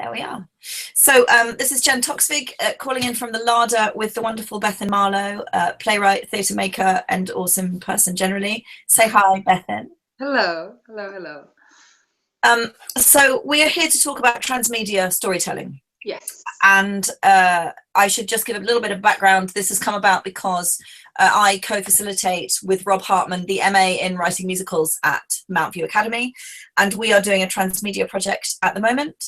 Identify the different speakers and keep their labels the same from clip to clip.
Speaker 1: There we are. So this is Jen Toksvig calling in from the larder with the wonderful Bethan Marlow, playwright, theatre maker, and awesome person generally. Say hi, Bethan.
Speaker 2: Hello, hello, hello.
Speaker 1: So we are here to talk about transmedia storytelling.
Speaker 2: Yes.
Speaker 1: And I should just give a little bit of background. This has come about because I co-facilitate with Rob Hartman the MA in Writing Musicals at Mount View Academy, and we are doing a transmedia project at the moment.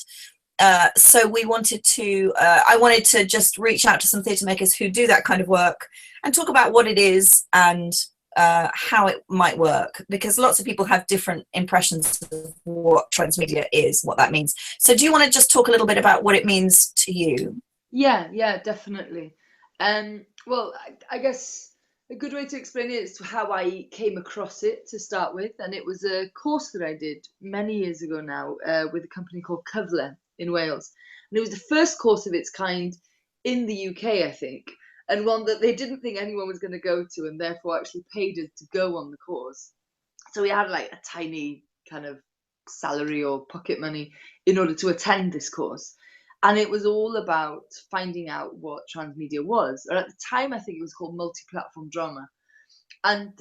Speaker 1: So we wanted to, I wanted to just reach out to some theatre makers who do that kind of work and talk about what it is and how it might work, because lots of people have different impressions of what transmedia is, what that means. So do you want to just talk a little bit about what it means to you?
Speaker 2: Yeah, definitely. Well, I guess a good way to explain it is how I came across it to start with, and it was a course that I did many years ago now with a company called Cyfle in Wales, and it was the first course of its kind in the UK, I think, and one that they didn't think anyone was going to go to, and therefore actually paid us to go on the course. So we had like a tiny kind of salary or pocket money in order to attend this course. And it was all about finding out what transmedia was. Or at the time, I think it was called multi-platform drama. And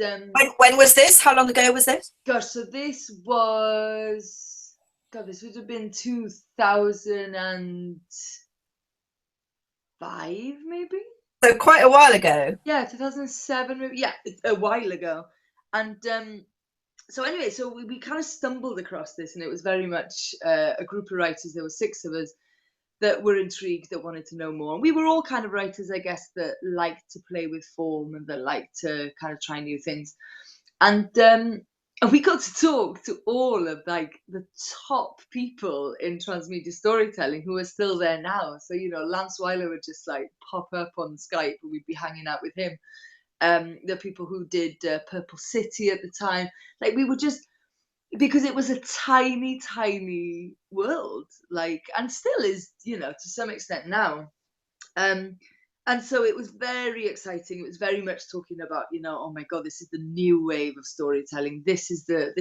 Speaker 1: when was this? How long ago was this?
Speaker 2: Gosh, so this was, God, this would have been 2005, maybe?
Speaker 1: So quite a while ago.
Speaker 2: Yeah, 2007, maybe. Yeah, a while ago. And so anyway, so we kind of stumbled across this, and it was very much a group of writers. There were 6 of us that were intrigued, that wanted to know more. And we were all kind of writers, I guess, that liked to play with form and that liked to kind of try new things. And we got to talk to all of like the top people in transmedia storytelling who are still there now. So, you know, Lance Weiler would just like pop up on Skype and we'd be hanging out with him. The people who did Purple City at the time, like we were just, because it was a tiny world, like, and still is, you know, to some extent now. And so it was very exciting. It was very much talking about, you know, oh my God, this is the new wave of storytelling. This is the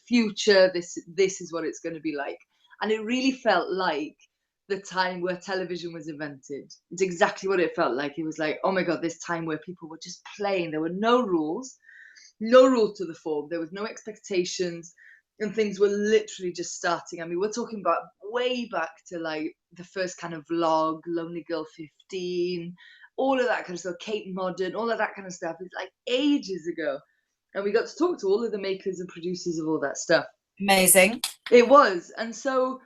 Speaker 2: future. This is what it's going to be like. And it really felt like the time where television was invented. It's exactly what it felt like. It was like, oh my God, this time where people were just playing. There were no rules to the form. There was no expectations. And things were literally just starting. I mean, we're talking about way back to like the first kind of vlog, LonelyGirl15, all of that kind of stuff, KateModern, all of that kind of stuff. It's like ages ago. And we got to talk to all of the makers and producers of all that stuff.
Speaker 1: Amazing.
Speaker 2: It was. And so,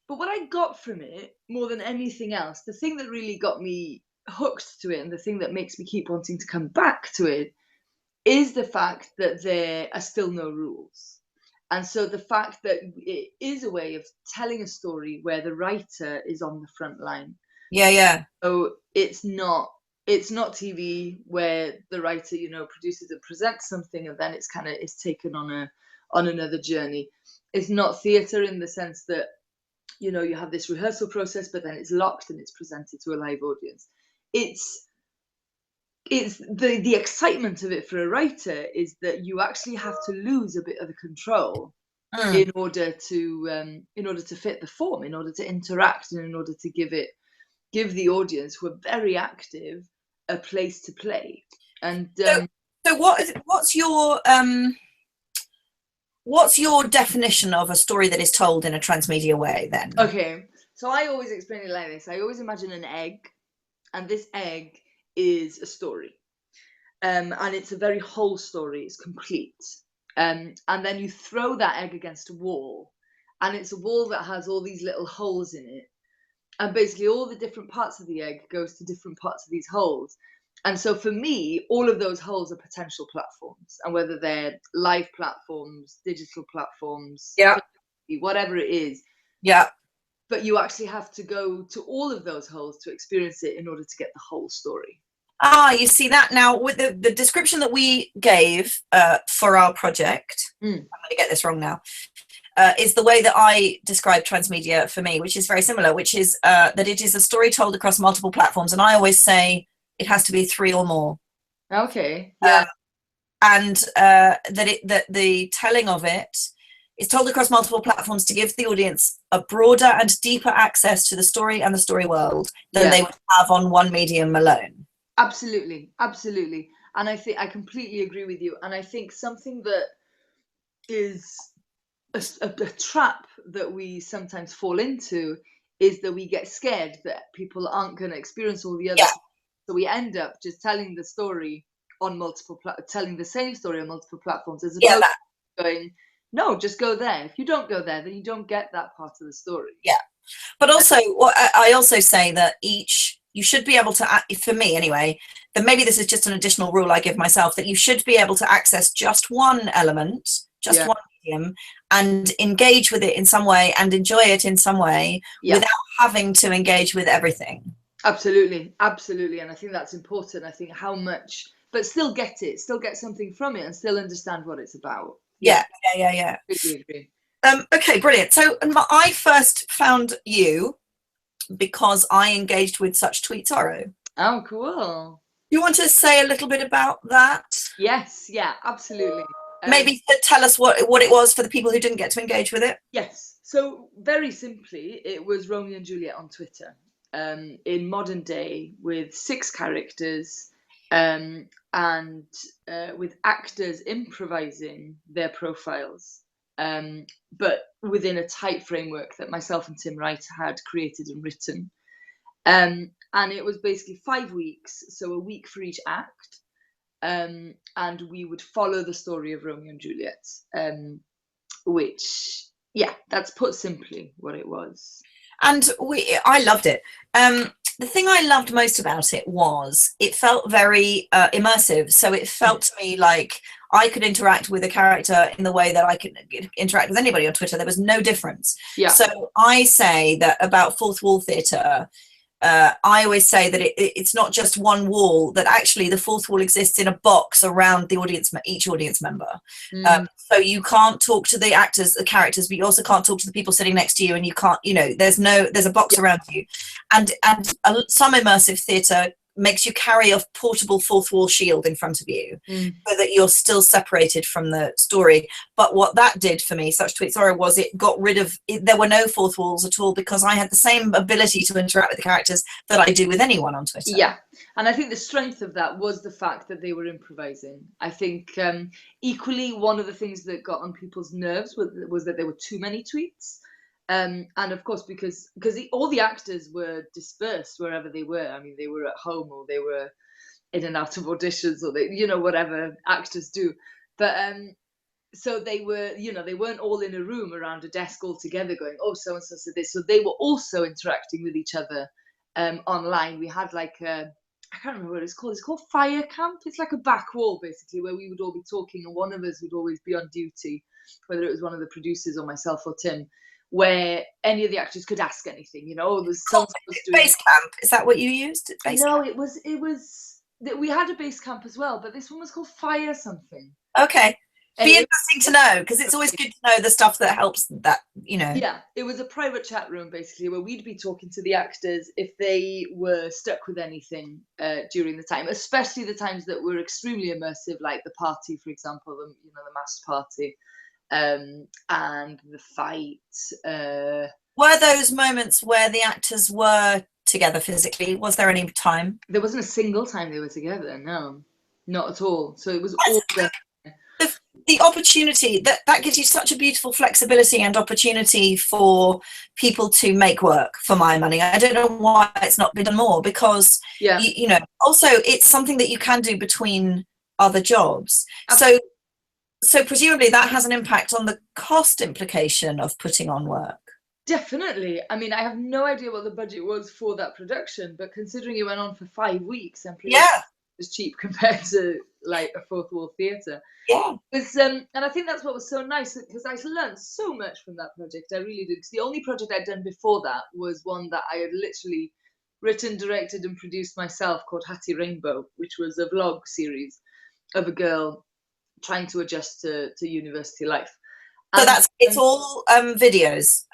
Speaker 2: but what I got from it more than anything else, the thing that really got me hooked to it and the thing that makes me keep wanting to come back to it is the fact that there are still no rules. And so the fact that it is a way of telling a story where the writer is on the front line.
Speaker 1: Yeah.
Speaker 2: So it's not TV where the writer, you know, produces and presents something and then it's taken on another journey. It's not theatre in the sense that, you know, you have this rehearsal process, but then it's locked and it's presented to a live audience. It's the excitement of it for a writer is that you actually have to lose a bit of the control in order to fit the form, in order to interact, and in order to give the audience, who are very active, a place to play. And
Speaker 1: so what's your definition of a story that is told in a transmedia way then?
Speaker 2: Okay, so I always explain it like this. I always imagine an egg, and this egg is a story, and it's a very whole story. It's complete, and then you throw that egg against a wall, and it's a wall that has all these little holes in it, and basically all the different parts of the egg goes to different parts of these holes. And so for me, all of those holes are potential platforms, and whether they're live platforms, digital platforms,
Speaker 1: yeah,
Speaker 2: whatever it is,
Speaker 1: yeah.
Speaker 2: But you actually have to go to all of those holes to experience it in order to get the whole story.
Speaker 1: You see that now with the description that we gave for our project. I'm going to get this wrong now. Is the way that I describe transmedia for me, which is very similar, which is that it is a story told across multiple platforms. And I always say it has to be 3 or more.
Speaker 2: Okay. Yeah.
Speaker 1: And that the telling of it It's told across multiple platforms to give the audience a broader and deeper access to the story and the story world than they would have on one medium alone.
Speaker 2: Absolutely, absolutely. And I think I completely agree with you. And I think something that is a trap that we sometimes fall into is that we get scared that people aren't going to experience all the other.
Speaker 1: Yeah.
Speaker 2: So we end up just telling the story on telling the same story on multiple platforms, as opposed to going, no, just go there. If you don't go there, then you don't get that part of the story.
Speaker 1: Yeah. But also, I also say that you should be able to, for me anyway, then maybe this is just an additional rule I give myself, that you should be able to access just one element, just one medium, and engage with it in some way and enjoy it in some way without having to engage with everything.
Speaker 2: Absolutely, absolutely. And I think that's important. I think how much, but still get something from it and still understand what it's about.
Speaker 1: Yeah.
Speaker 2: Completely agree.
Speaker 1: Okay, brilliant. So I first found you because I engaged with Such Tweet Sorrow.
Speaker 2: Oh, cool.
Speaker 1: You want to say a little bit about that?
Speaker 2: Yes, yeah, absolutely.
Speaker 1: Maybe tell us what it was for the people who didn't get to engage with it.
Speaker 2: Yes. So very simply, it was Romeo and Juliet on Twitter, in modern day, with 6 characters, and with actors improvising their profiles, but within a tight framework that myself and Tim Wright had created and written. And it was basically 5 weeks, so a week for each act. And we would follow the story of Romeo and Juliet, which, that's put simply what it was.
Speaker 1: And I loved it. The thing I loved most about it was it felt very immersive. So it felt to me like I could interact with a character in the way that I could interact with anybody on Twitter. There was no difference.
Speaker 2: Yeah.
Speaker 1: So I say that about fourth wall theatre, I always say that it's not just one wall, that actually the fourth wall exists in a box around the audience, each audience member. So you can't talk to the actors, the characters, but you also can't talk to the people sitting next to you, and you can't, there's a box around you. And some immersive theatre makes you carry a portable fourth wall shield in front of you so that you're still separated from the story. But what that did for me, Such Tweet Sorrow, was it got rid of there were no fourth walls at all, because I had the same ability to interact with the characters that I do with anyone on Twitter.
Speaker 2: Yeah. And I think the strength of that was the fact that they were improvising. I think equally one of the things that got on people's nerves was that there were too many tweets. And of course, because all the actors were dispersed wherever they were. I mean, they were at home, or they were in and out of auditions, or they, whatever actors do. But so they were, they weren't all in a room around a desk all together going, oh, so and so said this. So they were also interacting with each other online. We had like I can't remember what it's called. It's called Fire Camp. It's like a back wall, basically, where we would all be talking, and one of us would always be on duty, whether it was one of the producers or myself or Tim, where any of the actors could ask anything. There's some
Speaker 1: base camp. Is that what you used?
Speaker 2: No, it was we had a base camp as well, but this one was called Fire something.
Speaker 1: Okay. Be interesting to know, because it's always good to know the stuff that helps that,
Speaker 2: Yeah, it was a private chat room, basically, where we'd be talking to the actors if they were stuck with anything during the time, especially the times that were extremely immersive, like the party, for example, the masked party, and the fight.
Speaker 1: Were those moments where the actors were together physically? Was there any time?
Speaker 2: There wasn't a single time they were together. No, not at all. So it was all
Speaker 1: the opportunity that gives you such a beautiful flexibility and opportunity for people to make work for my money. I don't know why it's not been done more, because also it's something that you can do between other jobs. So presumably that has an impact on the cost implication of putting on work.
Speaker 2: Definitely. I mean, I have no idea what the budget was for that production, but considering it went on for 5 weeks, and it was cheap compared to like a fourth wall theatre.
Speaker 1: Yeah.
Speaker 2: And I think that's what was so nice, because I learned so much from that project. I really did. Because the only project I'd done before that was one that I had literally written, directed, and produced myself, called Hattie Rainbow, which was a vlog series of a girl trying to adjust to university life.
Speaker 1: So it's all videos.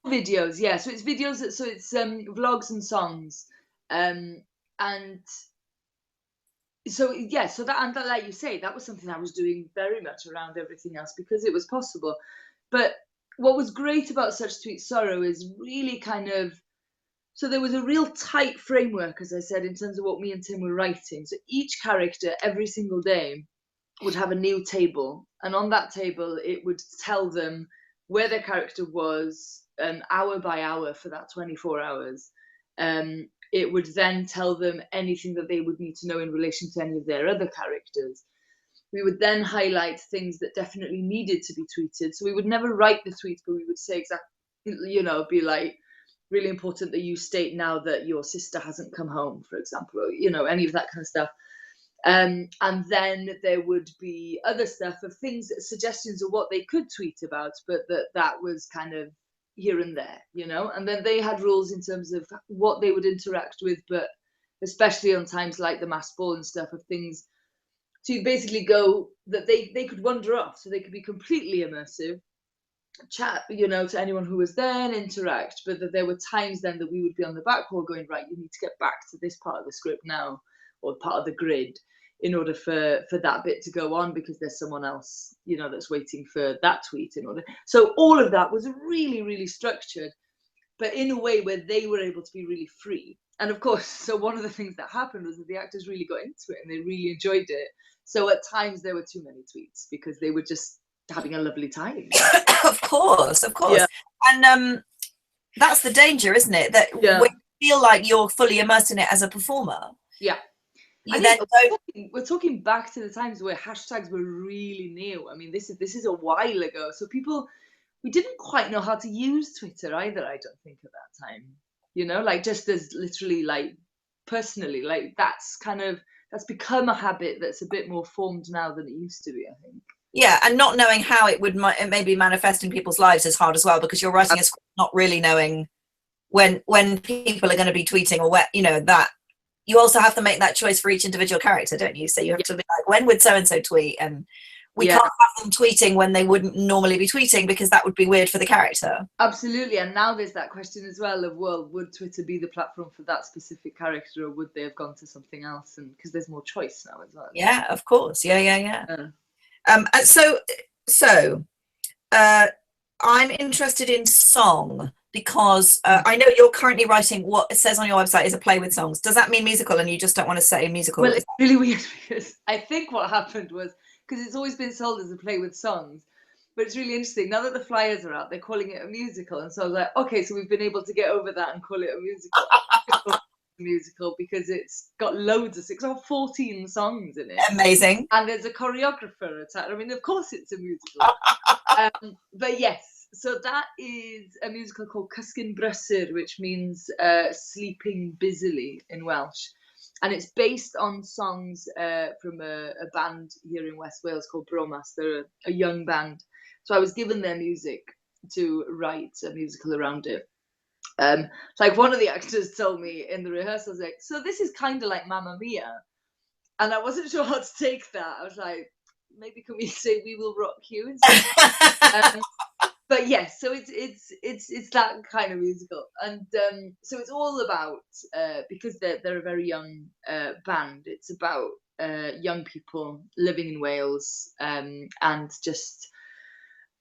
Speaker 2: Videos, yeah. So it's videos. So it's vlogs and songs, and so so that, like you say, that was something I was doing very much around everything else, because it was possible. But what was great about Such Sweet Sorrow is really kind of, so there was a real tight framework, as I said, in terms of what me and Tim were writing. So each character every single day would have a new table, and on that table it would tell them where their character was hour by hour for that 24 hours. It would then tell them anything that they would need to know in relation to any of their other characters. We would then highlight things that definitely needed to be tweeted. So we would never write the tweets, but we would say exactly, you know, be like, really important that you state now that your sister hasn't come home, for example, or, you know, any of that kind of stuff. And then there would be other stuff of things, suggestions of what they could tweet about, but that was kind of here and there, you know. And then they had rules in terms of what they would interact with, but especially on times like the mass ball and stuff, of things to basically go that they could wander off, so they could be completely immersive, chat, you know, to anyone who was there and interact, but that there were times then that we would be on the back hall going, right, you need to get back to this part of the script now, or part of the grid, in order for that bit to go on, because there's someone else, you know, that's waiting for that tweet in order. So all of that was really, really structured, but in a way where they were able to be really free. And of course, so one of the things that happened was that the actors really got into it and they really enjoyed it. So at times there were too many tweets because they were just having a lovely time.
Speaker 1: Of course. Yeah. And that's the danger, isn't it? That when you feel like you're fully immersed in it as a performer.
Speaker 2: Yeah. We're talking back to the times where hashtags were really new. I mean, this is a while ago. So we didn't quite know how to use Twitter either, I don't think, at that time. You know, like, just as literally, like, personally, like, that's become a habit that's a bit more formed now than it used to be, I think.
Speaker 1: Yeah, and not knowing how it would maybe manifest in people's lives is hard as well, because you're writing a script not really knowing when people are going to be tweeting, or where, you know, that you also have to make that choice for each individual character, don't you? So you have to be like, when would so-and-so tweet? And we can't have them tweeting when they wouldn't normally be tweeting, because that would be weird for the character.
Speaker 2: Absolutely. And now there's that question as well of, well, would Twitter be the platform for that specific character, or would they have gone to something else? And because there's more choice now as well.
Speaker 1: Yeah, of course. Yeah. So I'm interested in song, because I know you're currently writing what it says on your website is a play with songs. Does that mean musical, and you just don't want to say musical?
Speaker 2: Well, it's really weird, because I think what happened was, because it's always been sold as a play with songs, but it's really interesting. Now that the flyers are out, they're calling it a musical. And so I was like, okay, so we've been able to get over that and call it a musical. Because it's got loads of, it's got 14 songs in it.
Speaker 1: Amazing.
Speaker 2: And there's a choreographer attached. I mean, of course it's a musical. But yes, so that is a musical called Cysgu'n Brysur, which means sleeping busily in Welsh. And it's based on songs from a band here in West Wales called Bromas. They're a young band. So I was given their music to write a musical around it. Like, one of the actors told me in the rehearsals, like, so this is kind of like Mamma Mia. And I wasn't sure how to take that. I was like, maybe can we say We Will Rock You instead? But yes, so it's that kind of musical, and so it's all about because they're a very young band. It's about young people living in Wales, and just,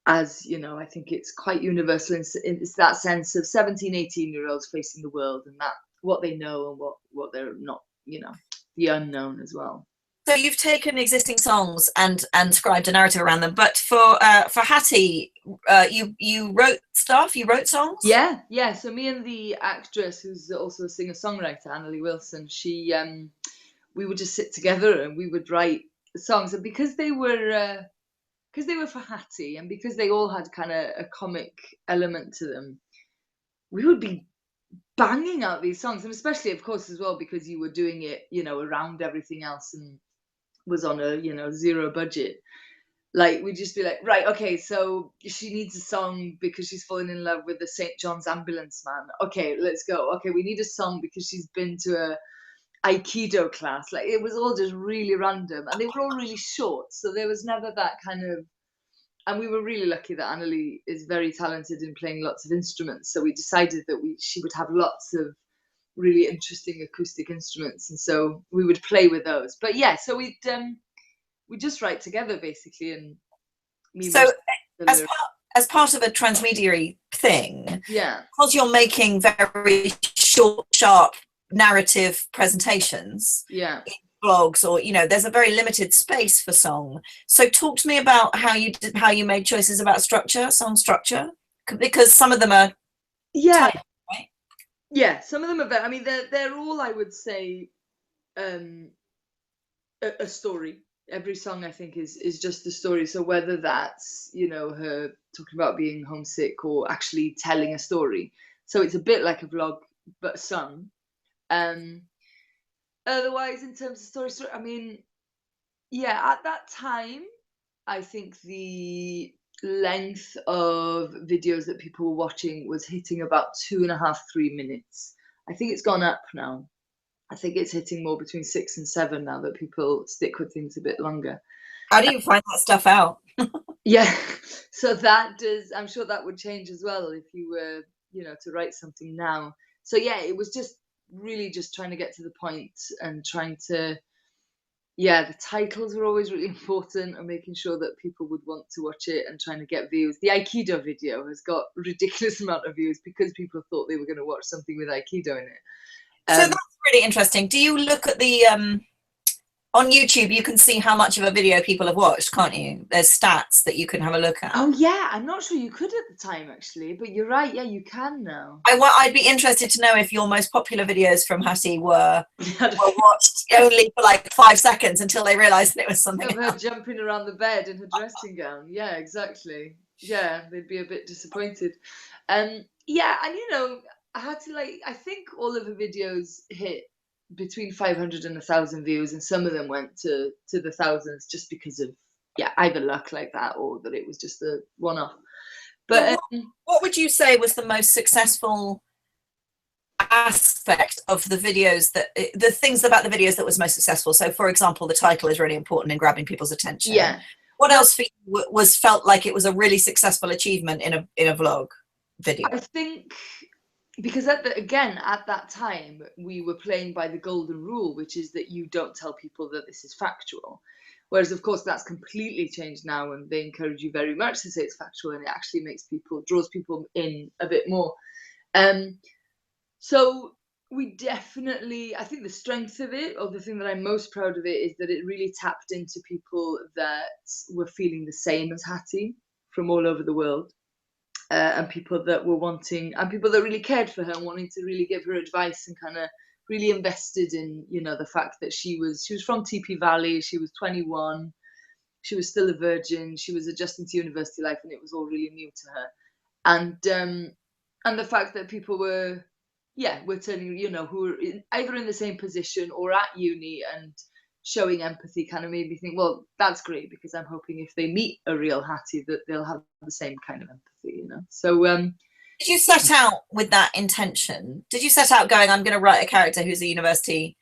Speaker 2: as you know, I think it's quite universal in it's that sense of 17, 18-year-olds facing the world, and that what they know and what they're not, you know, the unknown as well.
Speaker 1: So you've taken existing songs and scribed a narrative around them, but for Hattie, you wrote stuff. You wrote songs.
Speaker 2: Yeah. So me and the actress, who's also a singer-songwriter, Annalie Wilson, we would just sit together and we would write songs. And because they were for Hattie, and because they all had kind of a comic element to them, we would be banging out these songs, and especially, of course, as well, because you were doing it, you know, around everything else and was on a, you know, zero budget. Like, we'd just be like, right, okay, so she needs a song because she's fallen in love with the St. John's ambulance man. Okay, let's go. Okay, we need a song because she's been to a Aikido class. Like, it was all just really random, and they were all really short, so there was never that kind of. And we were really lucky that Annalie is very talented in playing lots of instruments, so we decided that she would have lots of really interesting acoustic instruments, and so we would play with those. But yeah, so we just write together basically, and
Speaker 1: so as part of a transmedia thing,
Speaker 2: Yeah.
Speaker 1: because you're making very short, sharp narrative presentations,
Speaker 2: Yeah.
Speaker 1: blogs, or there's a very limited space for song. So talk to me about how you made choices about song structure, because some of them are
Speaker 2: Yeah.
Speaker 1: tight, right?
Speaker 2: Yeah, some of them are very, I mean, they're all, I would say, a story. Every song, I think, is just a story. So whether that's, her talking about being homesick or actually telling a story. So it's a bit like a vlog, but sung. Otherwise, in terms of story, I mean, yeah, at that time, I think the length of videos that people were watching was hitting about 2.5, 3 minutes. I think it's gone up now. I think it's hitting more between 6 and 7 now that people stick with things a bit longer.
Speaker 1: How do you find that stuff out?
Speaker 2: Yeah, so that does, I'm sure that would change as well if you were, to write something now. So yeah, it was just really just trying to get to the point and trying to, yeah, the titles were always really important and making sure that people would want to watch it and trying to get views. The Aikido video has got a ridiculous amount of views because people thought they were going to watch something with Aikido in it.
Speaker 1: So that's really interesting. Do you look at the on YouTube? You can see how much of a video people have watched, can't you? There's stats that you can have a look at.
Speaker 2: Oh yeah, I'm not sure you could at the time actually, but you're right. Yeah, you can now.
Speaker 1: I'd be interested to know if your most popular videos from Hattie were watched only for like 5 seconds until they realised that it was something
Speaker 2: of her
Speaker 1: else.
Speaker 2: jumping around the bed in her dressing gown. Yeah, exactly. Yeah, they'd be a bit disappointed. Yeah, and I had to I think all of her videos hit between 500 and 1,000 views, and some of them went to the thousands just because of either luck like that or that it was just a one-off. But
Speaker 1: what would you say was the most successful aspect of the things about the videos that was most successful? So for example, the title is really important in grabbing people's attention.
Speaker 2: Yeah.
Speaker 1: What else for you felt like it was a really successful achievement in a vlog video?
Speaker 2: I think because at that time we were playing by the golden rule, which is that you don't tell people that this is factual. Whereas of course that's completely changed now, and they encourage you very much to say it's factual, and it actually draws people in a bit more. So we definitely, I think the strength of it, or the thing that I'm most proud of it, is that it really tapped into people that were feeling the same as Hattie from all over the world. And people that were wanting, and people that really cared for her and wanting to really give her advice and kind of really invested in, the fact that she was from TP Valley, she was 21, she was still a virgin, she was adjusting to university life, and it was all really new to her. And the fact that people were turning, who were either in the same position or at uni and showing empathy kind of made me think, well, that's great, because I'm hoping if they meet a real Hattie that they'll have the same kind of empathy, So
Speaker 1: did you set out with that intention? Did you set out going, I'm going to write a character who's a university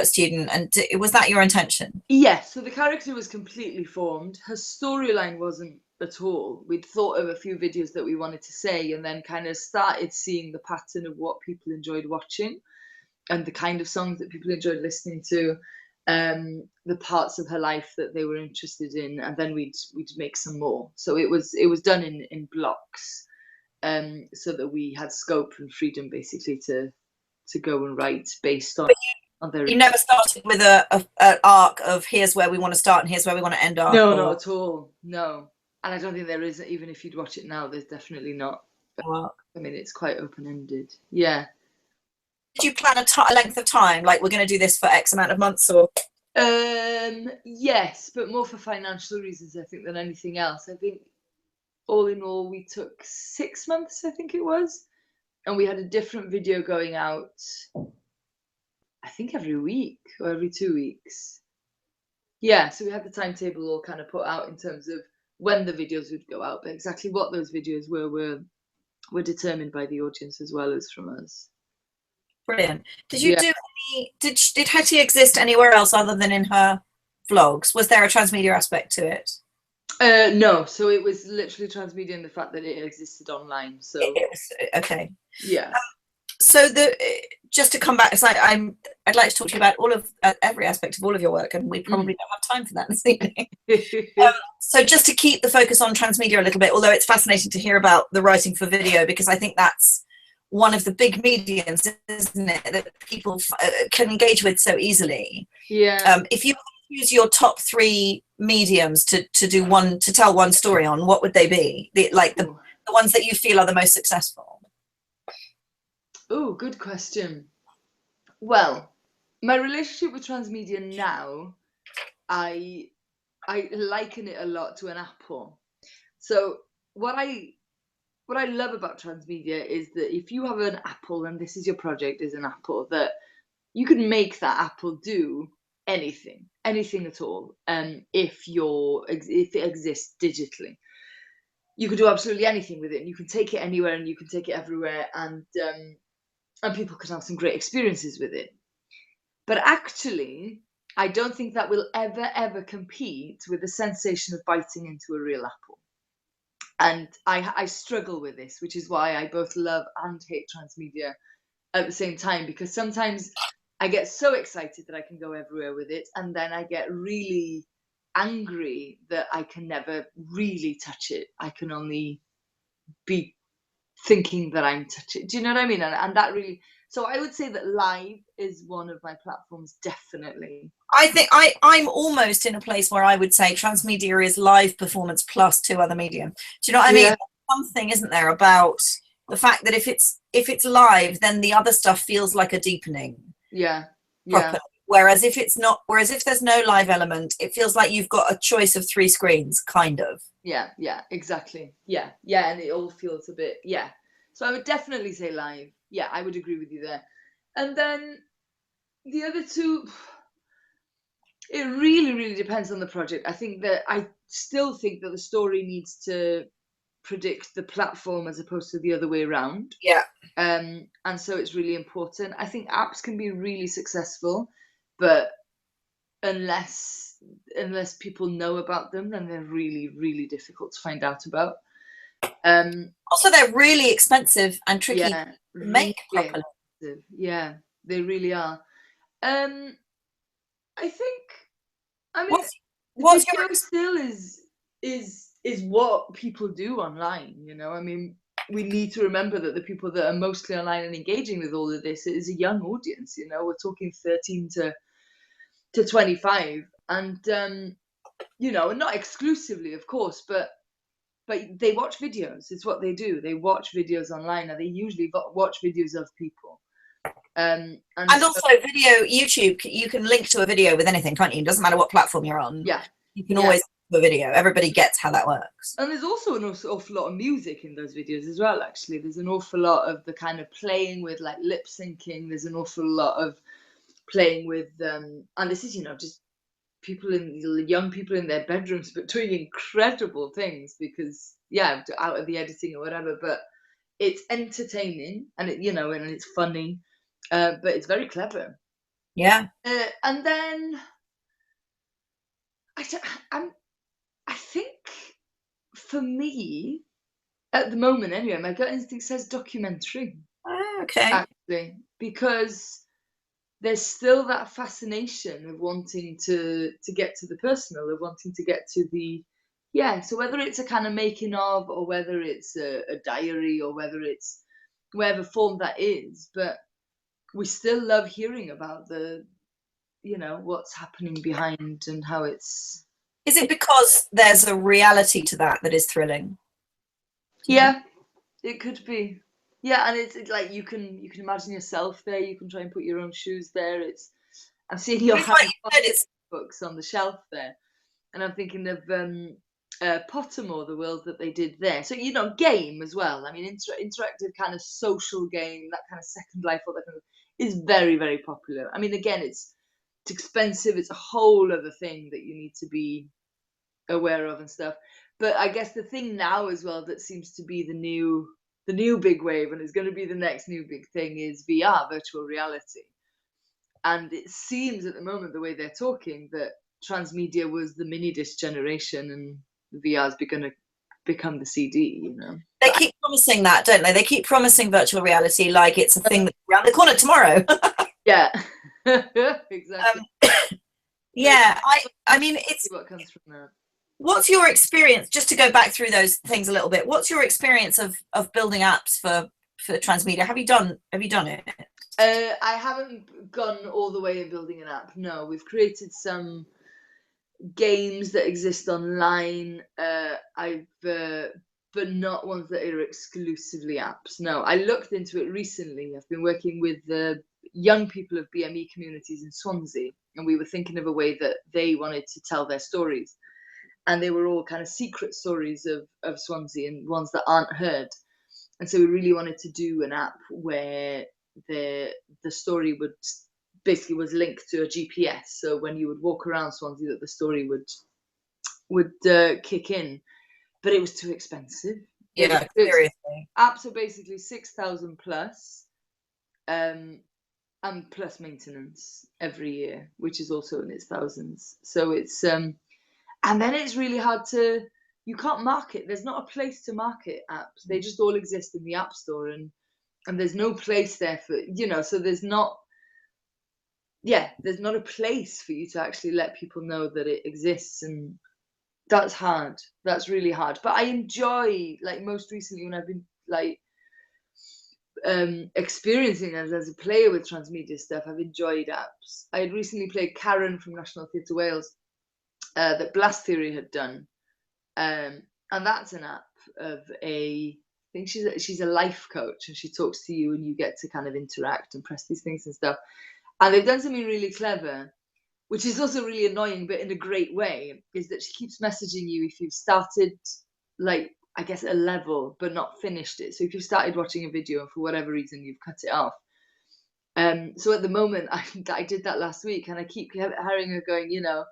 Speaker 1: student, and was that your intention?
Speaker 2: Yes, so the character was completely formed. Her storyline wasn't at all. We'd thought of a few videos that we wanted to say, and then kind of started seeing the pattern of what people enjoyed watching and the kind of songs that people enjoyed listening to, the parts of her life that they were interested in, and then we'd make some more. So it was done in blocks, so that we had scope and freedom basically to go and write based on their.
Speaker 1: You never started with an arc of here's where we want to start and here's where we want to end arc?
Speaker 2: No, not at all. No. And I don't think there is, even if you'd watch it now, there's definitely not. I mean, it's quite open-ended. Yeah.
Speaker 1: Did you plan a length of time? Like, we're going to do this for X amount of months, or?
Speaker 2: Yes, but more for financial reasons, I think, than anything else. I think all in all, we took 6 months, I think it was. And we had a different video going out, I think every week or every 2 weeks. Yeah, so we had the timetable all kind of put out in terms of when the videos would go out, but exactly what those videos were determined by the audience as well as from us.
Speaker 1: Brilliant. Did you do any? Did Hattie exist anywhere else other than in her vlogs? Was there a transmedia aspect to it?
Speaker 2: No, so it was literally transmedia in the fact that it existed online. So
Speaker 1: it was, okay.
Speaker 2: Yeah.
Speaker 1: So just to come back, I'd like to talk to you about all of every aspect of all of your work, and we probably don't have time for that this evening. So just to keep the focus on transmedia a little bit, although it's fascinating to hear about the writing for video, because I think that's one of the big mediums, isn't it, that people can engage with so easily.
Speaker 2: Yeah.
Speaker 1: If you use your top 3 mediums to tell one story on, what would they be? The ones that you feel are the most successful.
Speaker 2: Oh, good question. Well, my relationship with transmedia now, I liken it a lot to an apple. So what I love about transmedia is that if you have an apple, and this is your project is an apple, that you can make that apple do anything at all. If it exists digitally, you can do absolutely anything with it, and you can take it anywhere, and you can take it everywhere, and people can have some great experiences with it. But actually, I don't think that will ever compete with the sensation of biting into a real apple. And I struggle with this, which is why I both love and hate transmedia at the same time, because sometimes I get so excited that I can go everywhere with it, and then I get really angry that I can never really touch it. I can only be thinking that I'm touching. Do you know what I mean? And that really, so I would say that live is one of my platforms, definitely.
Speaker 1: I think I'm almost in a place where I would say transmedia is live performance plus 2 other medium. Do you know what I mean?
Speaker 2: Yeah.
Speaker 1: Something, isn't there, about the fact that if it's live, then the other stuff feels like a deepening.
Speaker 2: Yeah.
Speaker 1: Properly. Whereas if there's no live element, it feels like you've got a choice of 3 screens, kind of.
Speaker 2: Yeah, exactly. Yeah, and it all feels a bit, yeah. So I would definitely say live. Yeah, I would agree with you there. And then the other 2, it really depends on the project. I still think that the story needs to predict the platform as opposed to the other way around.
Speaker 1: Yeah.
Speaker 2: And so it's really important. I think apps can be really successful, but unless people know about them, then they're really difficult to find out about.
Speaker 1: Also, they're really expensive and tricky to make properly.
Speaker 2: Expensive. Yeah, they really are. I think, I mean,
Speaker 1: what's
Speaker 2: video
Speaker 1: your
Speaker 2: still is what people do online, you know. I mean, we need to remember that the people that are mostly online and engaging with all of this is a young audience, you know. We're talking 13 to 25, and you know, not exclusively, of course, but they watch videos. It's what they do. They watch videos online, and they usually watch videos of people. And so,
Speaker 1: also video, YouTube, you can link to a video with anything, can't you? It doesn't matter what platform you're on.
Speaker 2: Yeah,
Speaker 1: you can always do a video. Everybody gets how that works.
Speaker 2: And there's also an awful lot of music in those videos as well. Actually, there's an awful lot of the kind of playing with, like, lip syncing. There's an awful lot of playing with, and this is, you know, just young people in their bedrooms, but doing incredible things because, yeah, out of the editing or whatever. But it's entertaining, and it, you know, and it's funny, but it's very clever.
Speaker 1: Yeah.
Speaker 2: And then I think for me at the moment, anyway, my gut instinct says documentary.
Speaker 1: Okay.
Speaker 2: Actually, because there's still that fascination of wanting to get to the personal, of wanting to get to the, yeah. So whether it's a kind of making of, or whether it's a diary, or whether it's whatever form that is, but we still love hearing about the, you know, what's happening behind and how it's.
Speaker 1: Is it because there's a reality to that is thrilling?
Speaker 2: Yeah, it could be. Yeah, and it's like you can imagine yourself there. You can try and put your own shoes there. I'm seeing your books on the shelf there, and I'm thinking of Pottermore, the world that they did there. So, you know, game as well. I mean, interactive kind of social game, that kind of Second Life, all that kind of, is very popular. I mean, again, it's expensive. It's a whole other thing that you need to be aware of and stuff. But I guess the thing now as well that seems to be the new big wave, and is going to be the next new big thing, is VR, virtual reality. And it seems at the moment, the way they're talking, that transmedia was the mini disc generation, and VR is going to become the CD, you know.
Speaker 1: They keep promising that, don't they? They keep promising virtual reality like it's a thing that's around the corner tomorrow.
Speaker 2: Yeah, exactly.
Speaker 1: Yeah, I mean, it's
Speaker 2: what comes from that.
Speaker 1: What's your experience, just to go back through those things a little bit, what's your experience of building apps for Transmedia? Have you done it?
Speaker 2: I haven't gone all the way in building an app. No, we've created some games that exist online. But not ones that are exclusively apps. No, I looked into it recently. I've been working with the young people of BME communities in Swansea, and we were thinking of a way that they wanted to tell their stories. And they were all kind of secret stories of Swansea and ones that aren't heard. And so we really wanted to do an app where the story would basically was linked to a GPS. So when you would walk around Swansea, that the story would kick in. But it was too expensive.
Speaker 1: Yeah, seriously.
Speaker 2: Apps are basically 6,000 plus, and plus maintenance every year, which is also in its thousands. So it's and then it's really hard you can't market. There's not a place to market apps. They just all exist in the App Store, and there's no place there for, you know, so there's not a place for you to actually let people know that it exists, and that's hard. That's really hard. But I enjoy, like, most recently when I've been like experiencing as a player with transmedia stuff, I've enjoyed apps. I had recently played Karen from National Theatre Wales that Blast Theory had done, and that's an app of I think she's a life coach, and she talks to you and you get to kind of interact and press these things and stuff. And they've done something really clever, which is also really annoying, but in a great way, is that she keeps messaging you if you've started, like, I guess, a level, but not finished it. So if you've started watching a video and for whatever reason you've cut it off. So at the moment, I did that last week, and I keep hearing her going, you know,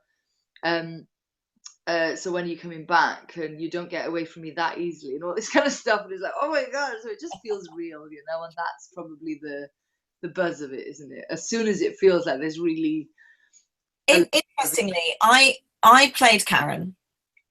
Speaker 2: so when are you coming back, and you don't get away from me that easily, and all this kind of stuff. And it's like, oh my God. So it just feels real, you know, and that's probably the buzz of it, isn't it? As soon as it feels like there's really...
Speaker 1: Interestingly, I played Karen,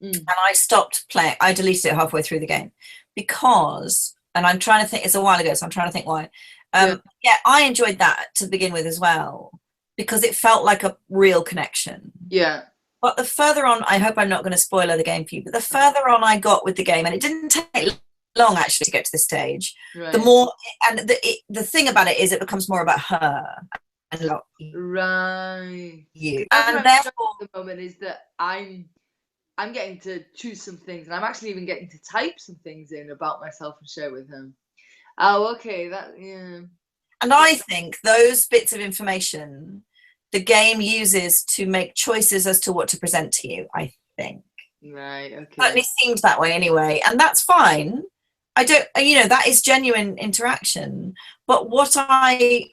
Speaker 1: and I stopped playing. I deleted it halfway through the game because, and I'm trying to think, it's a while ago, so I'm trying to think why. Yeah, I enjoyed that to begin with as well, because it felt like a real connection.
Speaker 2: Yeah.
Speaker 1: But the further on, I hope I'm not going to spoil the game for you, but the further on I got with the game, and it didn't take long actually to get to this stage, right, the more, and the thing about it is it becomes more about her.
Speaker 2: Right.
Speaker 1: You. And therefore,
Speaker 2: at the moment is that I'm getting to choose some things, and I'm actually even getting to type some things in about myself and share with him. Oh, okay, yeah.
Speaker 1: And I think those bits of information the game uses to make choices as to what to present to you, I think.
Speaker 2: Right, okay.
Speaker 1: Certainly seemed that way anyway, and that's fine. I don't, you know, that is genuine interaction. But what I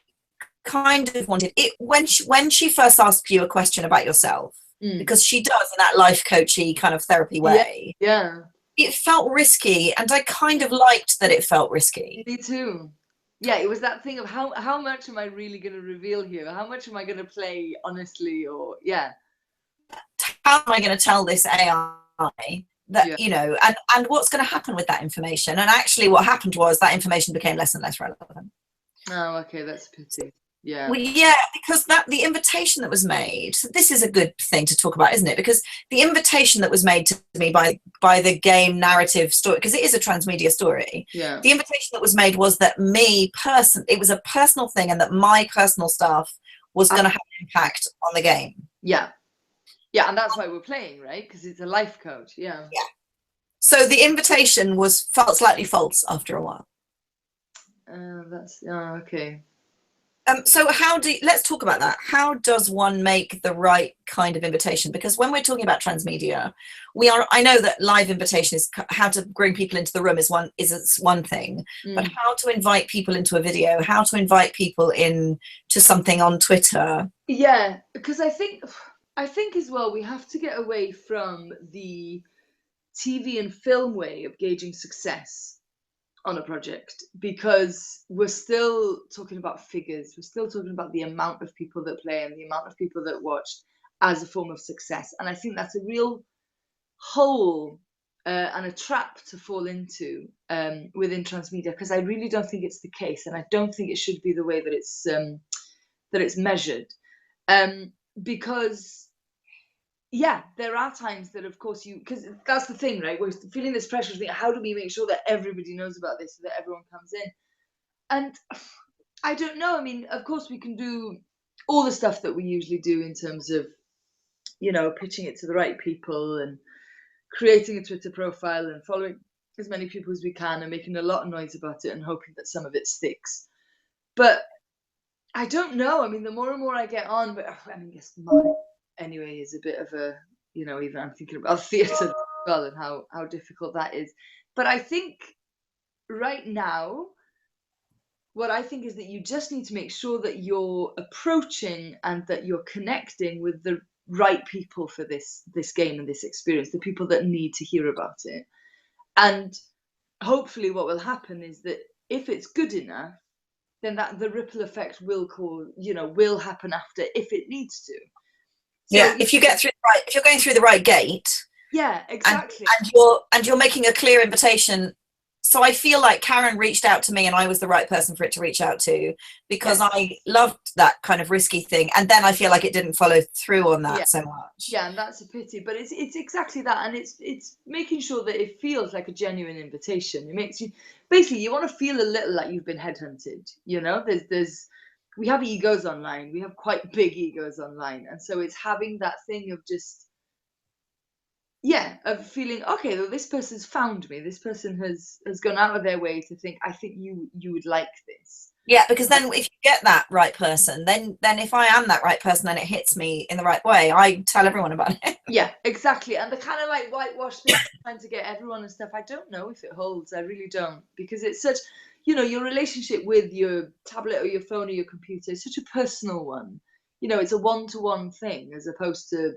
Speaker 1: kind of wanted it when she first asked you a question about yourself, because she does in that life coachy kind of therapy way.
Speaker 2: Yeah.
Speaker 1: It felt risky, and I kind of liked that it felt risky.
Speaker 2: Me too. Yeah, it was that thing of how much am I really going to reveal here? How much am I going to play honestly, or
Speaker 1: how am I going to tell this AI that, you know, and what's going to happen with that information? And actually what happened was that information became less and less relevant.
Speaker 2: Oh, okay, that's a pity. Yeah.
Speaker 1: Well, yeah, because the invitation that was made, so this is a good thing to talk about, isn't it? Because the invitation that was made to me by the game narrative story, because it is a transmedia story,
Speaker 2: yeah,
Speaker 1: the invitation that was made was that it was a personal thing, and that my personal stuff was going to have an impact on the game.
Speaker 2: Yeah. Yeah, and that's why we're playing, right? Because it's a life coach. Yeah.
Speaker 1: Yeah. So the invitation felt slightly false after a while.
Speaker 2: Okay.
Speaker 1: So let's talk about that. How does one make the right kind of invitation? Because when we're talking about transmedia, I know that live invitation is how to bring people into the room is one thing, but how to invite people into a video, how to invite people in to something on Twitter.
Speaker 2: Yeah, because I think as well, we have to get away from the TV and film way of gauging success on a project, because we're still talking about figures. We're still talking about the amount of people that play and the amount of people that watched as a form of success. And I think that's a real hole and a trap to fall into within transmedia, because I really don't think it's the case, and I don't think it should be the way that it's measured, because yeah, there are times that, of course, because that's the thing, right? We're feeling this pressure to think, how do we make sure that everybody knows about this so that everyone comes in? And I don't know. I mean, of course, we can do all the stuff that we usually do in terms of, pitching it to the right people and creating a Twitter profile and following as many people as we can and making a lot of noise about it and hoping that some of it sticks. But I don't know. I mean, the more and more I get on, but I mean, I guess mine anyway is a bit of a, even I'm thinking about theatre as well and how difficult that is. But I think right now, what I think is that you just need to make sure that you're approaching and that you're connecting with the right people for this game and this experience, the people that need to hear about it. And hopefully what will happen is that if it's good enough, then that the ripple effect will happen after, if it needs to.
Speaker 1: So, if you get through if you're going through the right gate.
Speaker 2: Yeah, exactly.
Speaker 1: And you're making a clear invitation. So I feel like Karen reached out to me and I was the right person for it to reach out to, because I loved that kind of risky thing. And then I feel like it didn't follow through on that so much.
Speaker 2: Yeah, and that's a pity. But it's exactly that. And it's making sure that it feels like a genuine invitation. It makes you, basically, you want to feel a little like you've been headhunted. We have egos online. We have quite big egos online. And so it's having that thing of just, of feeling, okay, well, this person's found me. This person has gone out of their way to think, I think you would like this.
Speaker 1: Yeah, because then if you get that right person, then if I am that right person and it hits me in the right way, I tell everyone about it.
Speaker 2: Yeah, exactly. And the kind of like whitewash thing, trying to get everyone and stuff, I don't know if it holds. I really don't, because it's such, your relationship with your tablet or your phone or your computer is such a personal one. It's a one-to-one thing, as opposed to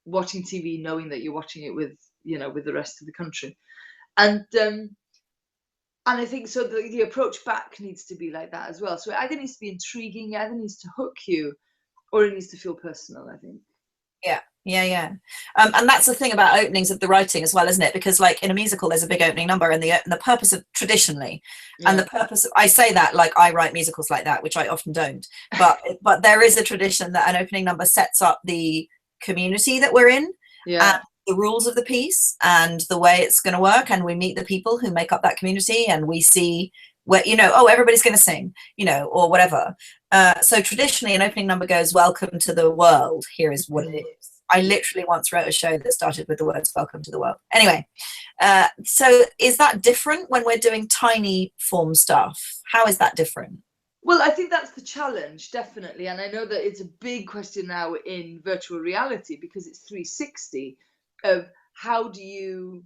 Speaker 2: watching TV knowing that you're watching it with the rest of the country. And I think so the approach back needs to be like that as well. So it either needs to be intriguing, it either needs to hook you, or it needs to feel personal, I think.
Speaker 1: Yeah. And that's the thing about openings of the writing as well, isn't it? Because like in a musical, there's a big opening number, and the purpose of traditionally, and the purpose of, I say that like I write musicals like that, which I often don't, but there is a tradition that an opening number sets up the community that we're in, and the rules of the piece and the way it's going to work, and we meet the people who make up that community, and we see where everybody's going to sing, or whatever. So traditionally an opening number goes, welcome to the world, here is what it is. I literally once wrote a show that started with the words welcome to the world. Anyway, so is that different when we're doing tiny form stuff? How is that different?
Speaker 2: Well, I think that's the challenge, definitely. And I know that it's a big question now in virtual reality, because it's 360 of how do you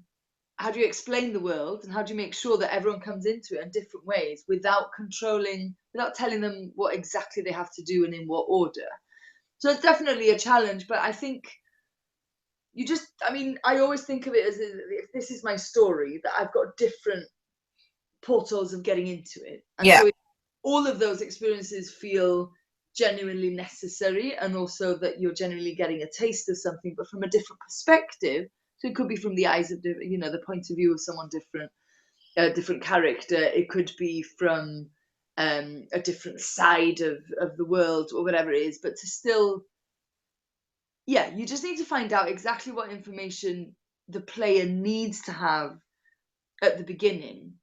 Speaker 2: explain the world, and how do you make sure that everyone comes into it in different ways without telling them what exactly they have to do and in what order. So it's definitely a challenge, but I think I always think of it as, if this is my story, that I've got different portals of getting into it. And so all of those experiences feel genuinely necessary, and also that you're genuinely getting a taste of something, but from a different perspective. So it could be from the eyes of the point of view of someone different, a different character. It could be from a different side of the world, or whatever it is. But to still, you just need to find out exactly what information the player needs to have at the beginning,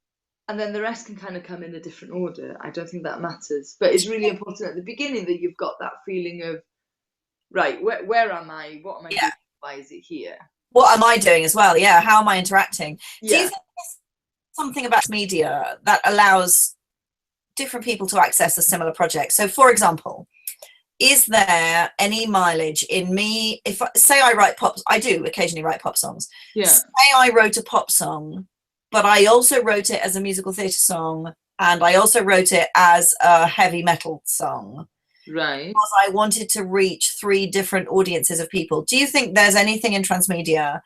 Speaker 2: and then the rest can kind of come in a different order. I don't think that matters, but it's really important at the beginning that you've got that feeling of, right, where am I? What am I doing? Why is it here?
Speaker 1: What am I doing as well? Yeah, how am I interacting? Do you think there's something about media that allows different people to access a similar project? So, for example, is there any mileage in me if, say, I write pop? I do occasionally write pop songs. Say I wrote a pop song, but I also wrote it as a musical theatre song, and I also wrote it as a heavy metal song.
Speaker 2: Right.
Speaker 1: Because I wanted to reach 3 different audiences of people. Do you think there's anything in transmedia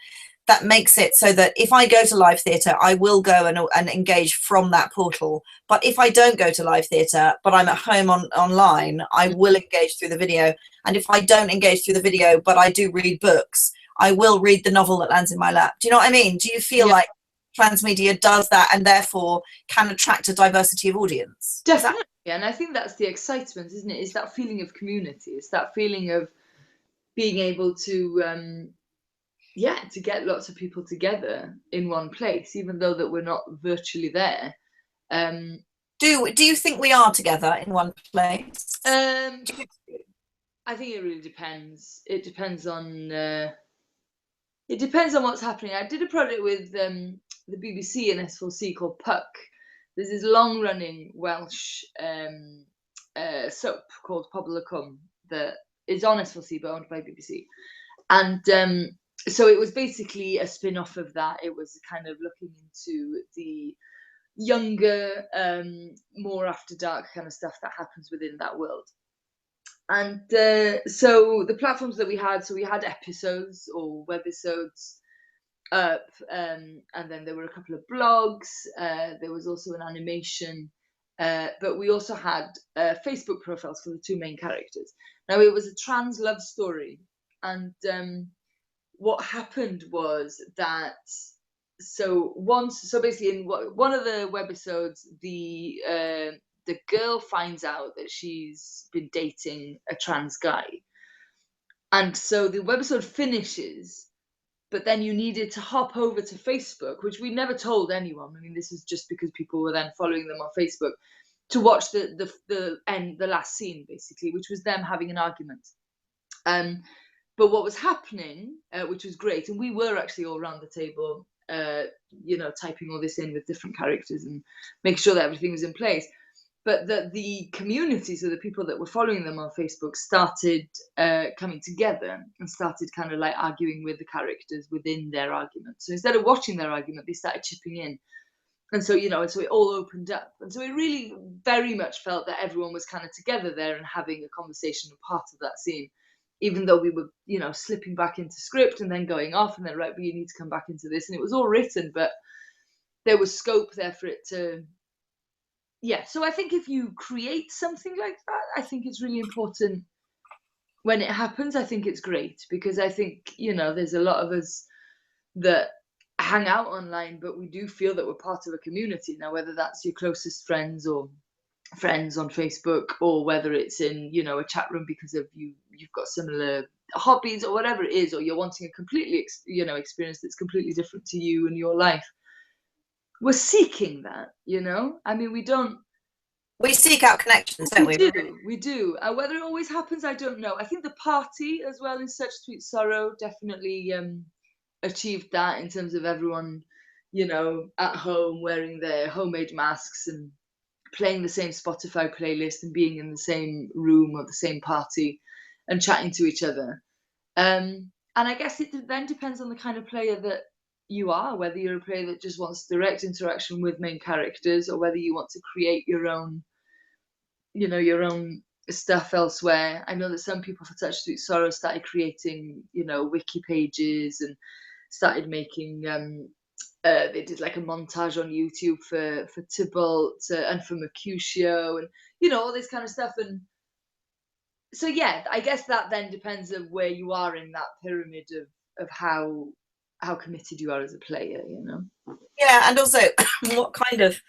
Speaker 1: that makes it so that if I go to live theatre, I will go and engage from that portal? But if I don't go to live theatre, but I'm at home online, I will engage through the video. And if I don't engage through the video, but I do read books, I will read the novel that lands in my lap. Do you know what I mean? Do you feel like Transmedia does that and therefore can attract a diversity of audience?
Speaker 2: Definitely. And I think that's the excitement, isn't it? It's that feeling of community. It's that feeling of being able to to get lots of people together in one place, even though that we're not virtually there.
Speaker 1: Do you think we are together in one place?
Speaker 2: I think it really depends. It depends on what's happening. I did a project with the BBC and S4C called Puck. There's this long-running Welsh soap called Pobl y Cwm that is on S4C but owned by BBC. And so it was basically a spin-off of that. It was kind of looking into the younger, more after dark kind of stuff that happens within that world. And so the platforms that we had, so we had episodes or webisodes up, and then there were a couple of blogs. There was also an animation, but we also had Facebook profiles for the two main characters. Now it was a trans love story, and what happened was that so basically in one of the webisodes, the girl finds out that she's been dating a trans guy, and so the webisode finishes. But then you needed to hop over to Facebook, which we never told anyone. I mean, this is just because people were then following them on Facebook to watch the last scene, basically, which was them having an argument. But what was happening, which was great, and we were actually all around the table, typing all this in with different characters and making sure that everything was in place. But that the community, so the people that were following them on Facebook, started coming together and started kind of like arguing with the characters within their argument. So instead of watching their argument, they started chipping in. And so, and so it all opened up. And so it really very much felt that everyone was kind of together there and having a conversation and part of that scene, even though we were, slipping back into script and then going off and then, right, but you need to come back into this. And it was all written, but there was scope there for it to... Yeah, so I think if you create something like that, I think it's really important when it happens. I think it's great because I think, there's a lot of us that hang out online, but we do feel that we're part of a community. Now, whether that's your closest friends or friends on Facebook, or whether it's in, a chat room because of you've got similar hobbies or whatever it is, or you're wanting a completely, experience that's completely different to you and your life. We're seeking that, I mean, we
Speaker 1: seek out connections, don't we?
Speaker 2: We do. Whether it always happens, I don't know. I think the party as well in Such Sweet Sorrow definitely achieved that in terms of everyone, at home wearing their homemade masks and playing the same Spotify playlist and being in the same room or the same party and chatting to each other. And I guess it then depends on the kind of player that you are, whether you're a player that just wants direct interaction with main characters or whether you want to create your own stuff elsewhere. I know that some people for Such Sweet Sorrow started creating wiki pages and started making they did like a montage on YouTube for Tybalt and for Mercutio and all this kind of stuff. And so yeah, I guess that then depends on where you are in that pyramid of how committed you are as a player,
Speaker 1: Yeah, and also what kind of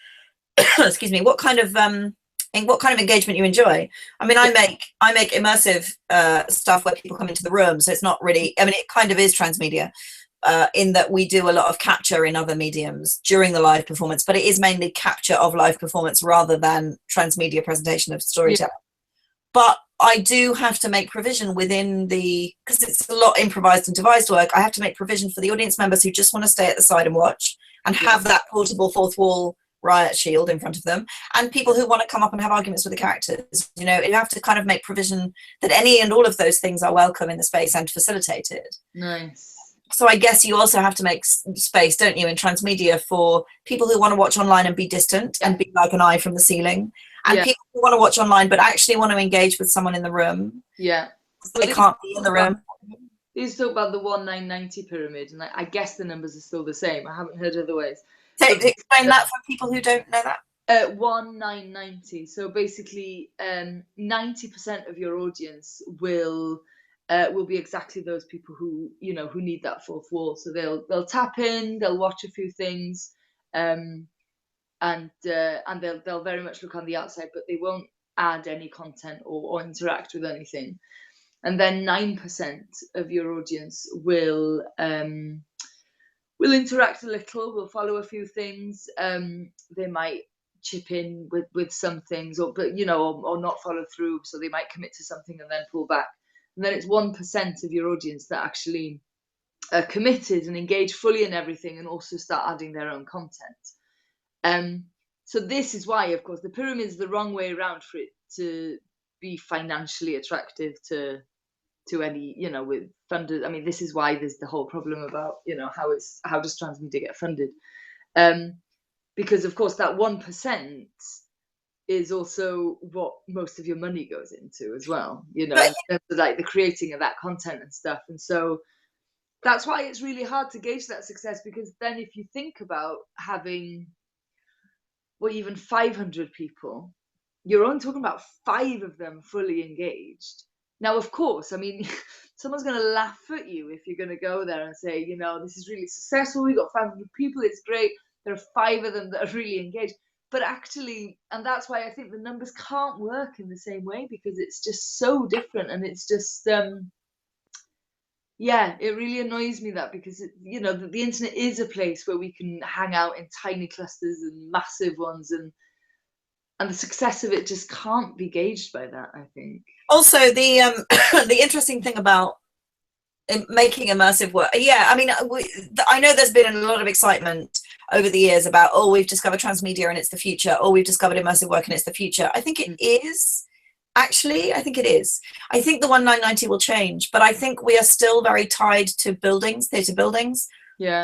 Speaker 1: excuse me, what kind of engagement you enjoy. I mean, I make immersive stuff where people come into the room, so it's not really, I mean, it kind of is transmedia in that we do a lot of capture in other mediums during the live performance, but it is mainly capture of live performance rather than transmedia presentation of storytelling. Yeah. But I do have to make provision within because it's a lot improvised and devised work, I have to make provision for the audience members who just want to stay at the side and watch and have that portable fourth wall riot shield in front of them, and people who want to come up and have arguments with the characters. You have to kind of make provision that any and all of those things are welcome in the space and facilitated.
Speaker 2: Nice.
Speaker 1: So I guess you also have to make space, don't you, in transmedia for people who want to watch online and be distant and be like an eye from the ceiling, and people who want to watch online but actually want to engage with someone in the room.
Speaker 2: Yeah.
Speaker 1: They can't be in the room.
Speaker 2: You talk about the 1990 pyramid, and I guess the numbers are still the same. I haven't heard otherwise.
Speaker 1: So explain that for people who don't know that.
Speaker 2: 1990. So basically, 90% of your audience will will be exactly those people who, you know, who need that fourth wall. So they'll tap in, they'll watch a few things, and they'll very much look on the outside, but they won't add any content or interact with anything. And then 9% of your audience will interact a little, will follow a few things. They might chip in with some things, or not follow through. So they might commit to something and then pull back. And then it's 1% of your audience that actually are committed and engage fully in everything, and also start adding their own content. So this is why, of course, the pyramid is the wrong way around for it to be financially attractive to any, you know, with funders. I mean, this is why there's the whole problem about, you know, how does Transmedia get funded? Because of course that 1% is also what most of your money goes into as well, you know, in terms of like the creating of that content and stuff. And so that's why it's really hard to gauge that success, because then if you think about having, well, even 500 people, you're only talking about 5 of them fully engaged. Now, of course, I mean, someone's going to laugh at you if you're going to go there and say, you know, this is really successful, we got 500 people, it's great, there are 5 of them that are really engaged. But actually, and that's why I think the numbers can't work in the same way, because it's just so different. And it's just, yeah, it really annoys me that, because, you know, the internet is a place where we can hang out in tiny clusters and massive ones, and the success of it just can't be gauged by that, I think.
Speaker 1: Also, the the interesting thing about making immersive work, yeah, I mean, I know there's been a lot of excitement over the years about, oh, we've discovered transmedia and it's the future, or we've discovered immersive work and it's the future. I think it is. Actually, I think it is. I think the 1990 will change, but I think we are still very tied to buildings, theatre buildings.
Speaker 2: Yeah.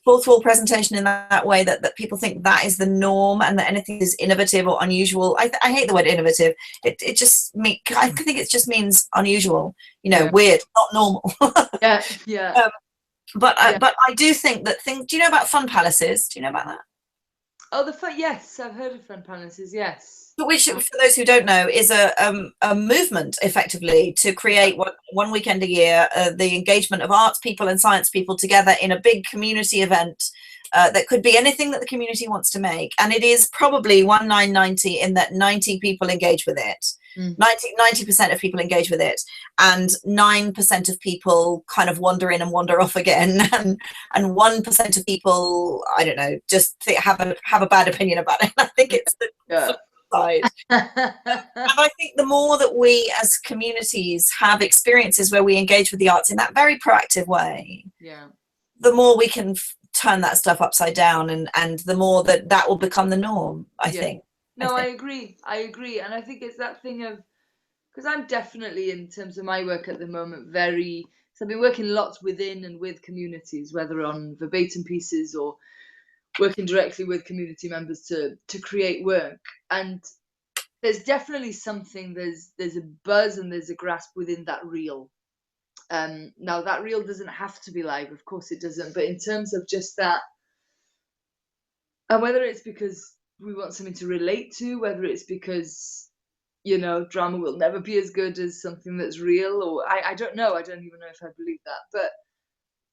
Speaker 1: Fourth wall presentation in that way, that people think that is the norm, and that anything is innovative or unusual. I hate the word innovative. I think it just means unusual, you know, weird, not normal.
Speaker 2: Yeah.
Speaker 1: But I do think that do you know about fun palaces? Do you know about that?
Speaker 2: Oh, yes, I've heard of fun palaces, yes.
Speaker 1: Which, for those who don't know, is a movement, effectively, to create one weekend a year the engagement of arts people and science people together in a big community event that could be anything that the community wants to make. And it is probably 1990 in that 90 people engage with it. 90% of people engage with it, and 9% of people kind of wander in and wander off again, and 1% of people, I don't know, just have a bad opinion about it. I think it's the side. And I think the more that we as communities have experiences where we engage with the arts in that very proactive way, the more we can turn that stuff upside down, and the more that will become the norm, I think.
Speaker 2: No, I agree. And I think it's that thing of, because I'm definitely, in terms of my work at the moment, so I've been working lots within and with communities, whether on verbatim pieces or working directly with community members to create work. And there's definitely something, there's a buzz and there's a grasp within that reel. Now that reel doesn't have to be live, of course it doesn't, but in terms of just that, and whether it's because we want something to relate to, whether it's because, you know, drama will never be as good as something that's real, or I don't know, I don't even know if I believe that, but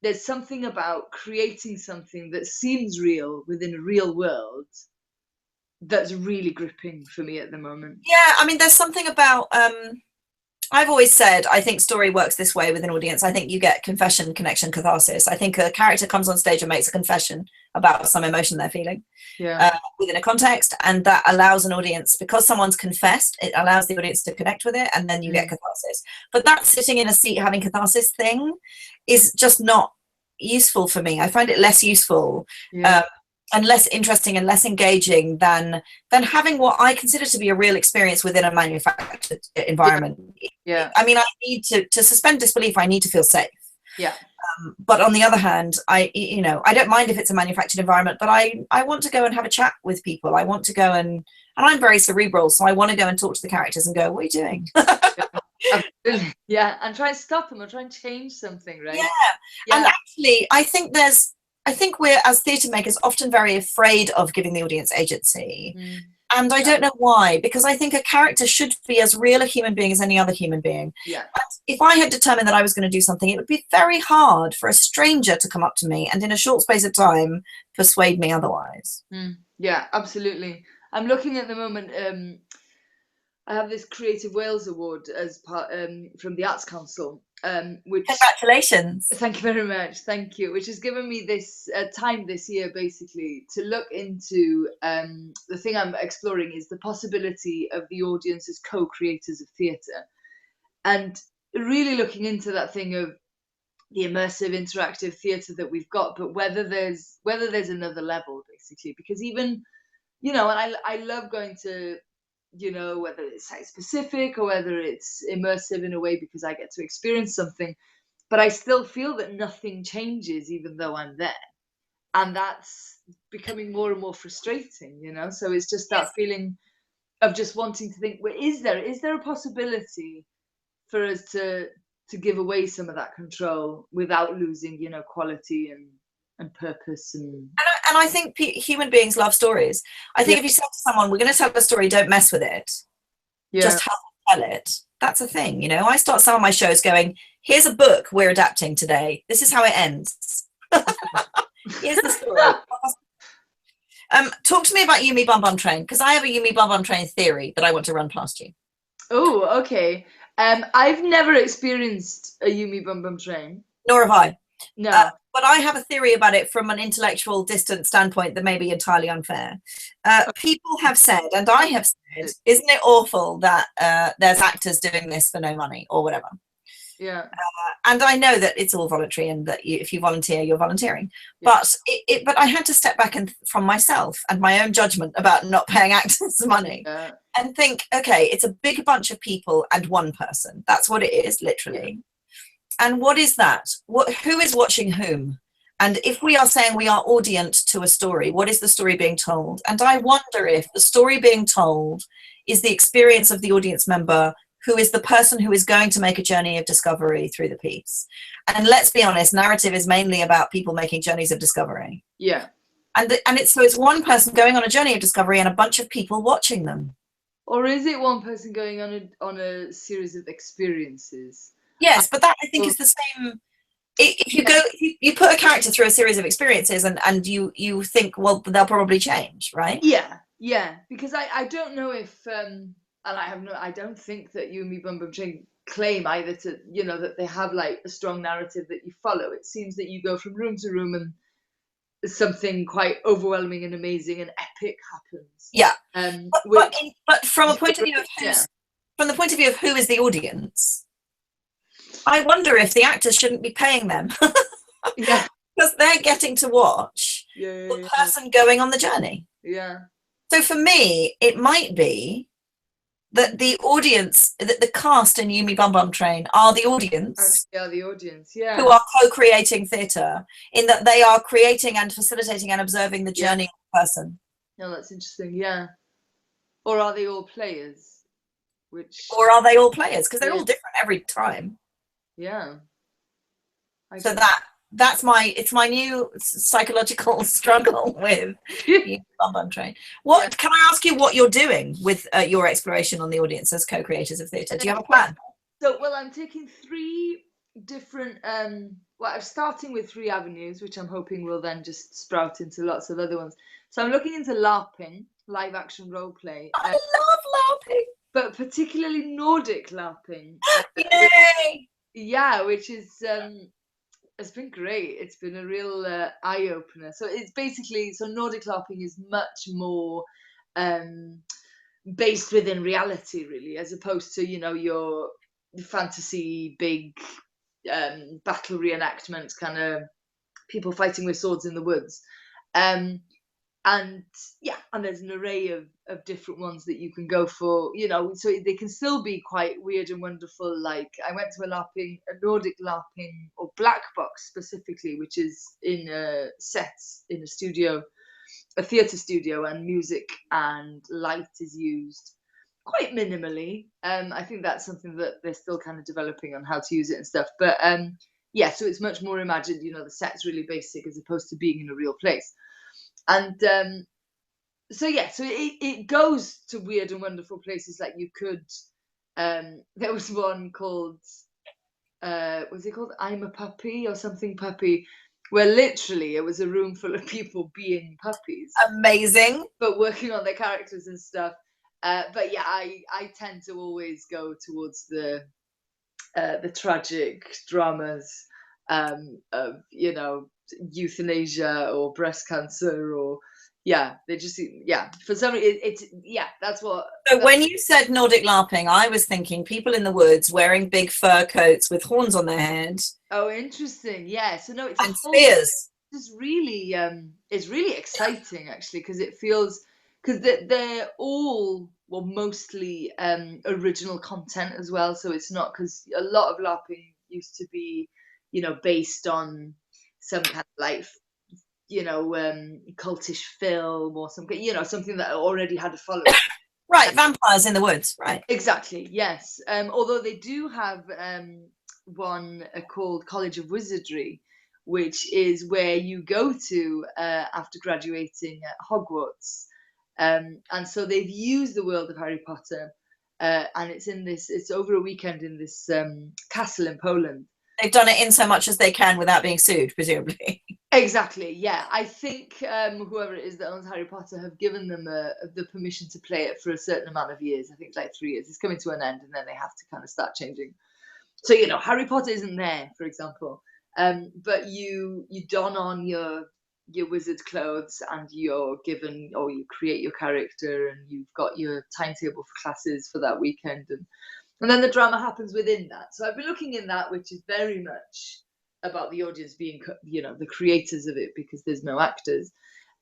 Speaker 2: there's something about creating something that seems real within a real world that's really gripping for me at the moment.
Speaker 1: Yeah, I mean, there's something about, I've always said, I think story works this way with an audience. I think you get confession, connection, catharsis. I think a character comes on stage and makes a confession about some emotion they're feeling within a context, and that allows an audience, because someone's confessed, it allows the audience to connect with it, and then you get catharsis. But that sitting in a seat having catharsis thing is just not useful for me. I find it less useful and less interesting and less engaging than having what I consider to be a real experience within a manufactured environment. I mean, I need to suspend disbelief. I need to feel safe. But on the other hand, I don't mind if it's a manufactured environment, but I want to go and have a chat with people. I want to go and I'm very cerebral, so I want to go and talk to the characters and go, what are you doing?
Speaker 2: Absolutely. And try and stop them or try and change something, right?
Speaker 1: And actually, I think we're, as theatre makers, often very afraid of giving the audience agency. And I don't know why, because I think a character should be as real a human being as any other human being.
Speaker 2: Yeah.
Speaker 1: But if I had determined that I was going to do something, it would be very hard for a stranger to come up to me and in a short space of time persuade me otherwise.
Speaker 2: Yeah, absolutely. I'm looking at the moment. I have this Creative Wales Award as part from the Arts Council, which
Speaker 1: Congratulations.
Speaker 2: Thank you very much. Thank you. Which has given me this time this year, basically, to look into the thing I'm exploring is the possibility of the audience as co-creators of theatre, and really looking into that thing of the immersive, interactive theatre that we've got, but whether there's another level, basically, because even and I love going to whether it's site specific or whether it's immersive in a way because I get to experience something. But I still feel that nothing changes even though I'm there. And that's becoming more and more frustrating, So it's just that feeling of just wanting to think, well, is there a possibility for us to give away some of that control without losing, quality and purpose and
Speaker 1: I think human beings love stories. I think if you say to someone, we're going to tell a story, don't mess with it. Just help tell it. That's a thing, I start some of my shows going, here's a book we're adapting today. This is how it ends. Here's the story. Talk to me about You Me Bum Bum Train, because I have a You Me Bum Bum Train theory that I want to run past you.
Speaker 2: Oh, okay. I've never experienced a You Me Bum Bum Train.
Speaker 1: Nor have I.
Speaker 2: No.
Speaker 1: But I have a theory about it from an intellectual, distant standpoint that may be entirely unfair. People have said, and I have said, isn't it awful that there's actors doing this for no money or whatever?
Speaker 2: Yeah.
Speaker 1: And I know that it's all voluntary and that if you volunteer, you're volunteering. Yeah. But I had to step back from myself and my own judgment about not paying actors money and think, okay, it's a big bunch of people and one person. That's what it is, literally. Yeah. And what is that? Who is watching whom? And if we are saying we are audient to a story, what is the story being told? And I wonder if the story being told is the experience of the audience member who is the person who is going to make a journey of discovery through the piece. And let's be honest, narrative is mainly about people making journeys of discovery.
Speaker 2: Yeah.
Speaker 1: And it's one person going on a journey of discovery and a bunch of people watching them.
Speaker 2: Or is it one person going on a series of experiences?
Speaker 1: Yes, but that I think is the same. If you go, you put a character through a series of experiences, and you think, well, they'll probably change, right?
Speaker 2: Yeah. Because I don't know if and I don't think that You Me Bum Bum Train claim either to that they have like a strong narrative that you follow. It seems that you go from room to room and something quite overwhelming and amazing and epic happens.
Speaker 1: Yeah. But from a point of view of from the point of view of who is the audience. I wonder if the actors shouldn't be paying them.
Speaker 2: Yeah.
Speaker 1: Because they're getting to watch the person going on the journey.
Speaker 2: Yeah.
Speaker 1: So for me, it might be that the audience, that the cast in You Me Bum Bum Train are the audience.
Speaker 2: Yeah, the audience, yeah.
Speaker 1: Who are co-creating theatre, in that they are creating and facilitating and observing the journey of the person.
Speaker 2: No, that's interesting, yeah. Or are they all players?
Speaker 1: Or are they all players? Because they're all different every time.
Speaker 2: Yeah.
Speaker 1: So that's my new psychological struggle with You Bum Bum Train. Can I ask you what you're doing with your exploration on the audience as co-creators of theatre? Do you have a plan?
Speaker 2: So, I'm taking 3 different I'm starting with 3 avenues, which I'm hoping will then just sprout into lots of other ones. So I'm looking into LARPing, live action role play.
Speaker 1: I love LARPing,
Speaker 2: but particularly Nordic LARPing.
Speaker 1: Yay!
Speaker 2: Yeah, which is it's been great. It's been a real eye-opener. So it's basically, Nordic LARPing is much more based within reality, really, as opposed to, your fantasy, big battle reenactments, kind of people fighting with swords in the woods. And there's an array of different ones that you can go for, so they can still be quite weird and wonderful. Like I went to a Nordic LARPing, or black box specifically, which is in a set in a studio, a theatre studio, and music and light is used quite minimally. I think that's something that they're still kind of developing on how to use it and stuff. But so it's much more imagined, the set's really basic as opposed to being in a real place. And so yeah, so it goes to weird and wonderful places. Like you could, there was one called, was it called I'm a Puppy or something Puppy, where literally it was a room full of people being puppies,
Speaker 1: Amazing.
Speaker 2: but working on their characters and stuff. But yeah, I tend to always go towards the tragic dramas of, you know, euthanasia or breast cancer, or yeah, they just, yeah, for some reason it's yeah, that's what.
Speaker 1: So when you said Nordic LARPing, I was thinking people in the woods wearing big fur coats with horns on their heads.
Speaker 2: Oh, interesting. Yeah, so no, it's
Speaker 1: and spears.
Speaker 2: It's really it's really exciting actually, because it feels, because they're all, well, mostly original content as well. So it's not, because a lot of LARPing used to be, you know, based on some kind of like, you know, cultish film or something, you know, something that already had a following.
Speaker 1: Right, vampires in the woods, right.
Speaker 2: Exactly, yes. Although they do have one called College of Wizardry, which is where you go to after graduating at Hogwarts. And so they've used the world of Harry Potter, and it's over a weekend in this castle in Poland.
Speaker 1: They've done it in so much as they can without being sued, presumably.
Speaker 2: Exactly, yeah. I think whoever it is that owns Harry Potter have given them the permission to play it for a certain amount of years. I think like 3 years. It's coming to an end, and then they have to kind of start changing. So, you know, Harry Potter isn't there, for example, but you don on your wizard clothes, and you're given, or you create your character, and you've got your timetable for classes for that weekend, and then the drama happens within that. So I've been looking in that, which is very much about the audience being, you know, the creators of it, because there's no actors.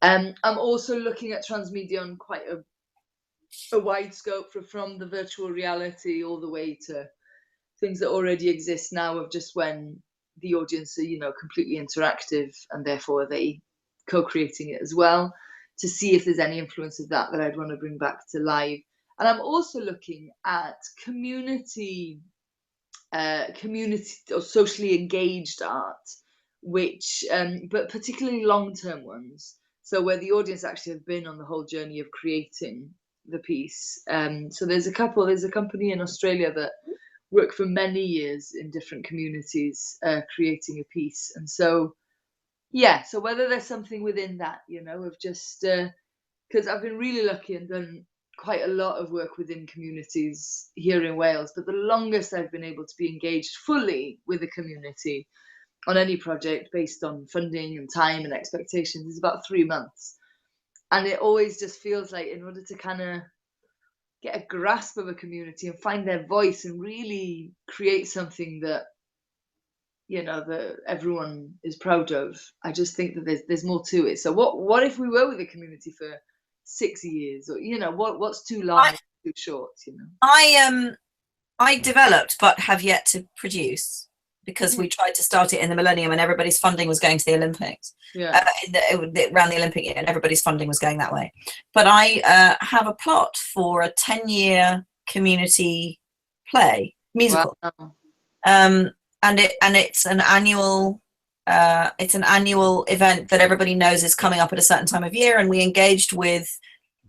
Speaker 2: I'm also looking at transmedia on quite a wide scope, from the virtual reality all the way to things that already exist now, of just when the audience are, you know, completely interactive, and therefore they co-creating it as well, to see if there's any influence of that I'd want to bring back to live. And I'm also looking at community or socially engaged art, which but particularly long-term ones, so where the audience actually have been on the whole journey of creating the piece. So there's a company in Australia that work for many years in different communities creating a piece. And so yeah, so whether there's something within that, you know, of just because I've been really lucky and done quite a lot of work within communities here in Wales, but the longest I've been able to be engaged fully with a community on any project based on funding and time and expectations is about 3 months. And it always just feels like, in order to kind of get a grasp of a community and find their voice and really create something that, you know, that everyone is proud of, I just think that there's more to it. So what if we were with a community for 6 years, or, you know, what's too long, too short, you know?
Speaker 1: I developed but have yet to produce, because we tried to start it in the millennium and everybody's funding was going to the Olympics.
Speaker 2: Yeah.
Speaker 1: Around the Olympic year, and everybody's funding was going that way. But I have a plot for a 10-year community play musical.
Speaker 2: Wow.
Speaker 1: And it's an annual event that everybody knows is coming up at a certain time of year, and we engaged with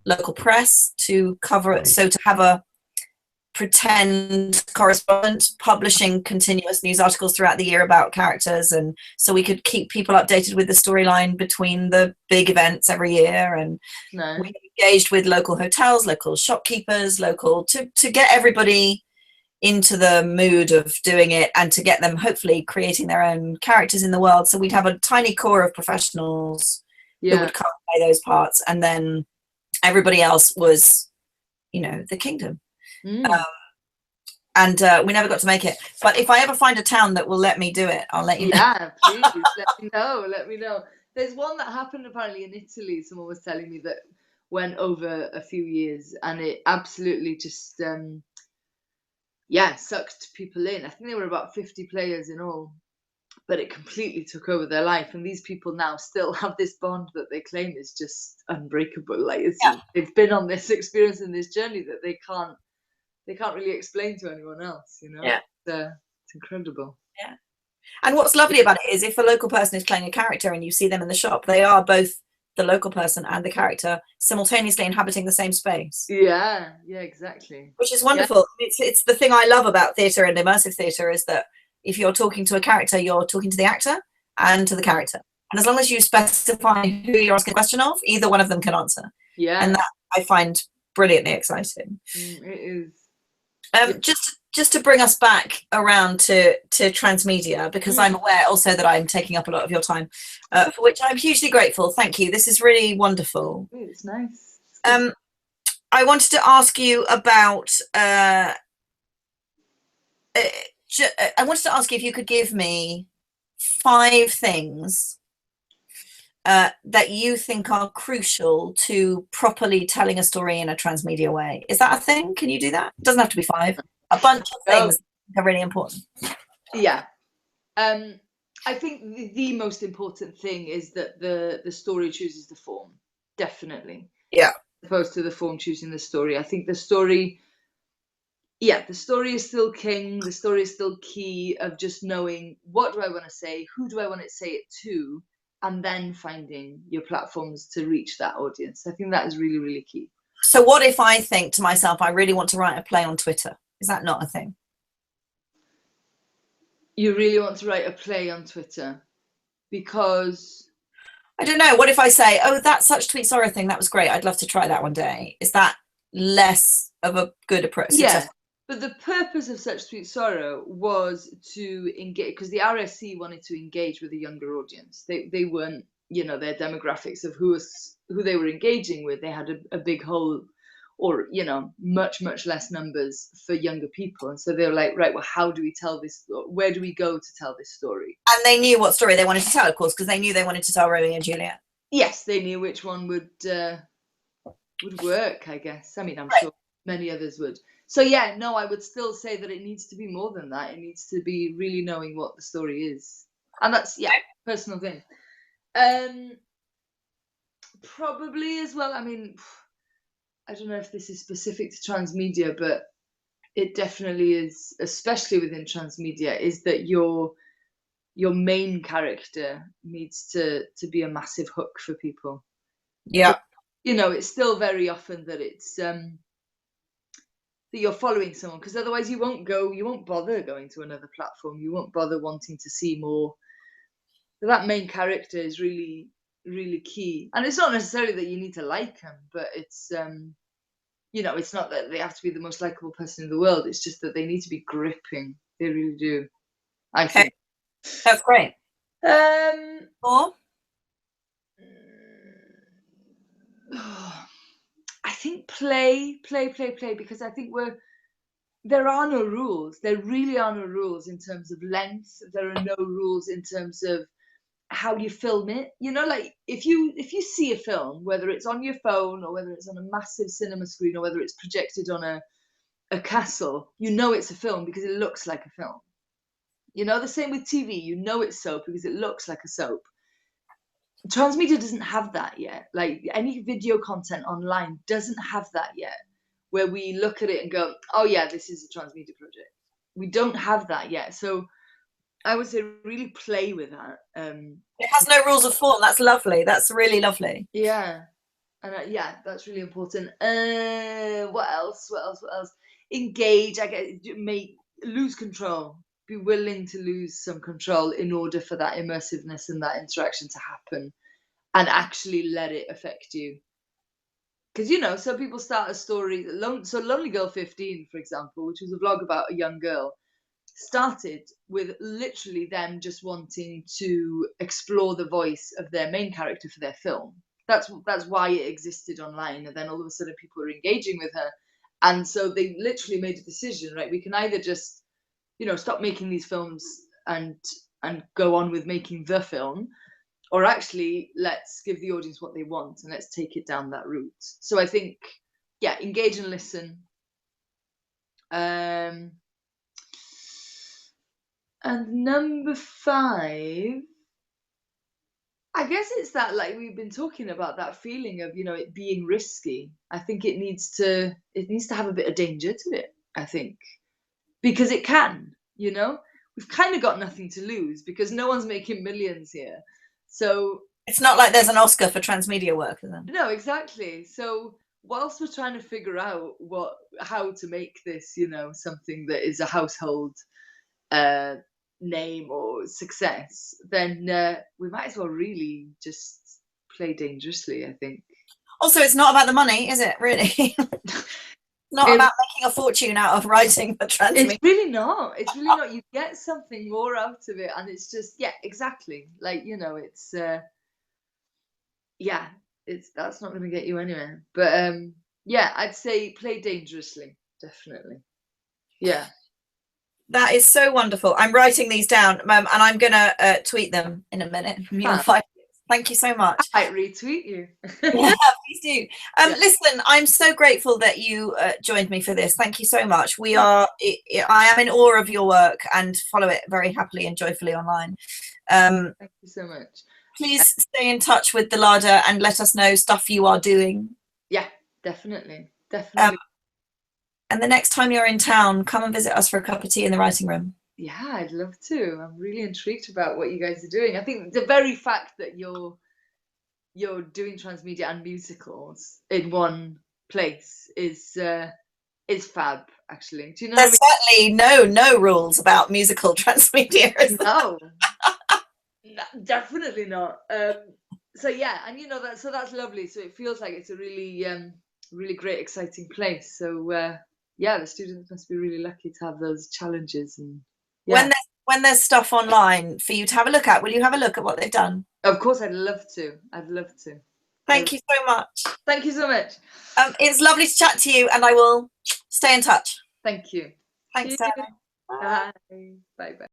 Speaker 1: local press to cover it, so to have a pretend correspondent publishing continuous news articles throughout the year about characters, and so we could keep people updated with the storyline between the big events every year. And we engaged with local hotels, local shopkeepers, to get everybody into the mood of doing it, and to get them hopefully creating their own characters in the world. So we'd have a tiny core of professionals who would come and play those parts, and then everybody else was, you know, the kingdom. And we never got to make it, but if I ever find a town that will let me do it, I'll let you know.
Speaker 2: Yeah, please let me know. There's one that happened apparently in Italy, someone was telling me, that went over a few years, and it absolutely just sucked people in. I think there were about 50 players in all, but it completely took over their life, and these people now still have this bond that they claim is just unbreakable. Like they've been on this experience and this journey that they can't really explain to anyone else, you know. It's incredible.
Speaker 1: Yeah. And what's lovely about it is, if a local person is playing a character and you see them in the shop, they are both the local person and the character simultaneously inhabiting the same space.
Speaker 2: Yeah, exactly.
Speaker 1: Which is wonderful. Yeah. It's the thing I love about theatre and immersive theatre is that if you're talking to a character, you're talking to the actor and to the character. And as long as you specify who you're asking a question of, either one of them can answer.
Speaker 2: Yeah.
Speaker 1: And that I find brilliantly exciting.
Speaker 2: It is.
Speaker 1: Just to bring us back around to Transmedia, because I'm aware also that I'm taking up a lot of your time, for which I'm hugely grateful. Thank you. This is really wonderful.
Speaker 2: It's nice.
Speaker 1: I wanted to ask you about. I wanted to ask you if you could give me 5 things that you think are crucial to properly telling a story in a transmedia way. Is that a thing? Can you do that? It doesn't have to be 5. A bunch of things are really important.
Speaker 2: Yeah. I think the most important thing is that the story chooses the form. Definitely.
Speaker 1: Yeah.
Speaker 2: As opposed to the form choosing the story. I think the story is still king. The story is still key of just knowing what do I want to say, who do I want to say it to, and then finding your platforms to reach that audience. I think that is really, really key.
Speaker 1: So what if I think to myself, I really want to write a play on Twitter? Is that not a thing?
Speaker 2: You really want to write a play on Twitter? Because...
Speaker 1: I don't know. What if I say, oh, that Such Tweet Sorrow thing, that was great. I'd love to try that one day. Is that less of a good approach?
Speaker 2: Yeah. But the purpose of Such Sweet Sorrow was to engage, because the RSC wanted to engage with a younger audience. They weren't, their demographics of who they were engaging with. They had a big hole, or much less numbers for younger people. And so they were like, right, well, how do we tell this? Where do we go to tell this story?
Speaker 1: And they knew what story they wanted to tell, of course, because they knew they wanted to tell Romeo and Juliet.
Speaker 2: Yes, they knew which one would work, I guess. I mean, I'm sure many others would. So yeah, no, I would still say that it needs to be more than that. It needs to be really knowing what the story is. And that's, personal thing. Probably as well, I mean, I don't know if this is specific to transmedia, but it definitely is, especially within transmedia, is that your main character needs to be a massive hook for people.
Speaker 1: Yeah.
Speaker 2: It's still very often that it's... that you're following someone, because otherwise you won't bother going to another platform. You won't bother wanting to see more. So that main character is really, really key. And it's not necessarily that you need to like them, but it's, it's not that they have to be the most likable person in the world. It's just that they need to be gripping. They really do, I think.
Speaker 1: That's great.
Speaker 2: Or? I think play, because I think there are no rules. There really are no rules in terms of length. There are no rules in terms of how you film it. Like if you see a film, whether it's on your phone or whether it's on a massive cinema screen or whether it's projected on a castle, it's a film because it looks like a film. The same with TV. It's soap because it looks like a soap. Transmedia doesn't have that yet. Like any video content online doesn't have that yet, where we look at it and go, oh yeah, this is a transmedia project. We don't have that yet. So I would say really play with that.
Speaker 1: It has no rules of form. That's lovely. That's really lovely.
Speaker 2: Yeah. And that's really important. What else? Engage. I guess lose control. Be willing to lose some control in order for that immersiveness and that interaction to happen, and actually let it affect you. Because some people start a story. So LonelyGirl15, for example, which was a vlog about a young girl, started with literally them just wanting to explore the voice of their main character for their film. That's why it existed online. And then all of a sudden people were engaging with her, and so they literally made a decision, right? We can either just stop making these films and go on with making the film, or actually let's give the audience what they want and let's take it down that route. So I think, engage and listen. And number 5, I guess it's that, like we've been talking about, that feeling of, it being risky. I think it needs to have a bit of danger to it, I think. Because it can, we've kind of got nothing to lose because no one's making millions here. So
Speaker 1: It's not like there's an Oscar for transmedia work, is there?
Speaker 2: No, exactly. So whilst we're trying to figure out how to make this, you know, something that is a household name or success, then we might as well really just play dangerously, I think.
Speaker 1: Also, it's not about the money, is it, really? Not about making a fortune out of writing for transmedia.
Speaker 2: It's really not. It's really not. You get something more out of it, and it's just, yeah, exactly. Like, you know, it's yeah, that's not going to get you anywhere. But yeah, I'd say play dangerously, definitely. Yeah.
Speaker 1: That is so wonderful. I'm writing these down, and I'm going to tweet them in a minute. Thank you so much.
Speaker 2: I might retweet you.
Speaker 1: Yeah, please do. Listen, I'm so grateful that you joined me for this. Thank you so much. I am in awe of your work and follow it very happily and joyfully online.
Speaker 2: Thank you so much.
Speaker 1: Please stay in touch with the Larder and let us know stuff you are doing.
Speaker 2: Yeah, definitely.
Speaker 1: And the next time you're in town, come and visit us for a cup of tea in the writing room.
Speaker 2: Yeah, I'd love to. I'm really intrigued about what you guys are doing. I think the very fact that you're doing transmedia and musicals in one place is fab, actually. Do you know?
Speaker 1: There's certainly no rules about musical transmedia.
Speaker 2: No, definitely not. So yeah, and you know that's lovely. So it feels like it's a really really great, exciting place. So yeah, the students must be really lucky to have those challenges. And yeah.
Speaker 1: When there's stuff online for you to have a look at, will you have a look at what they've done?
Speaker 2: Of course, I'd love to.
Speaker 1: Thank you so much.
Speaker 2: Thank you so much.
Speaker 1: It's lovely to chat to you, and I will stay in touch.
Speaker 2: Thank you.
Speaker 1: Thanks, Sarah.
Speaker 2: Bye. Bye.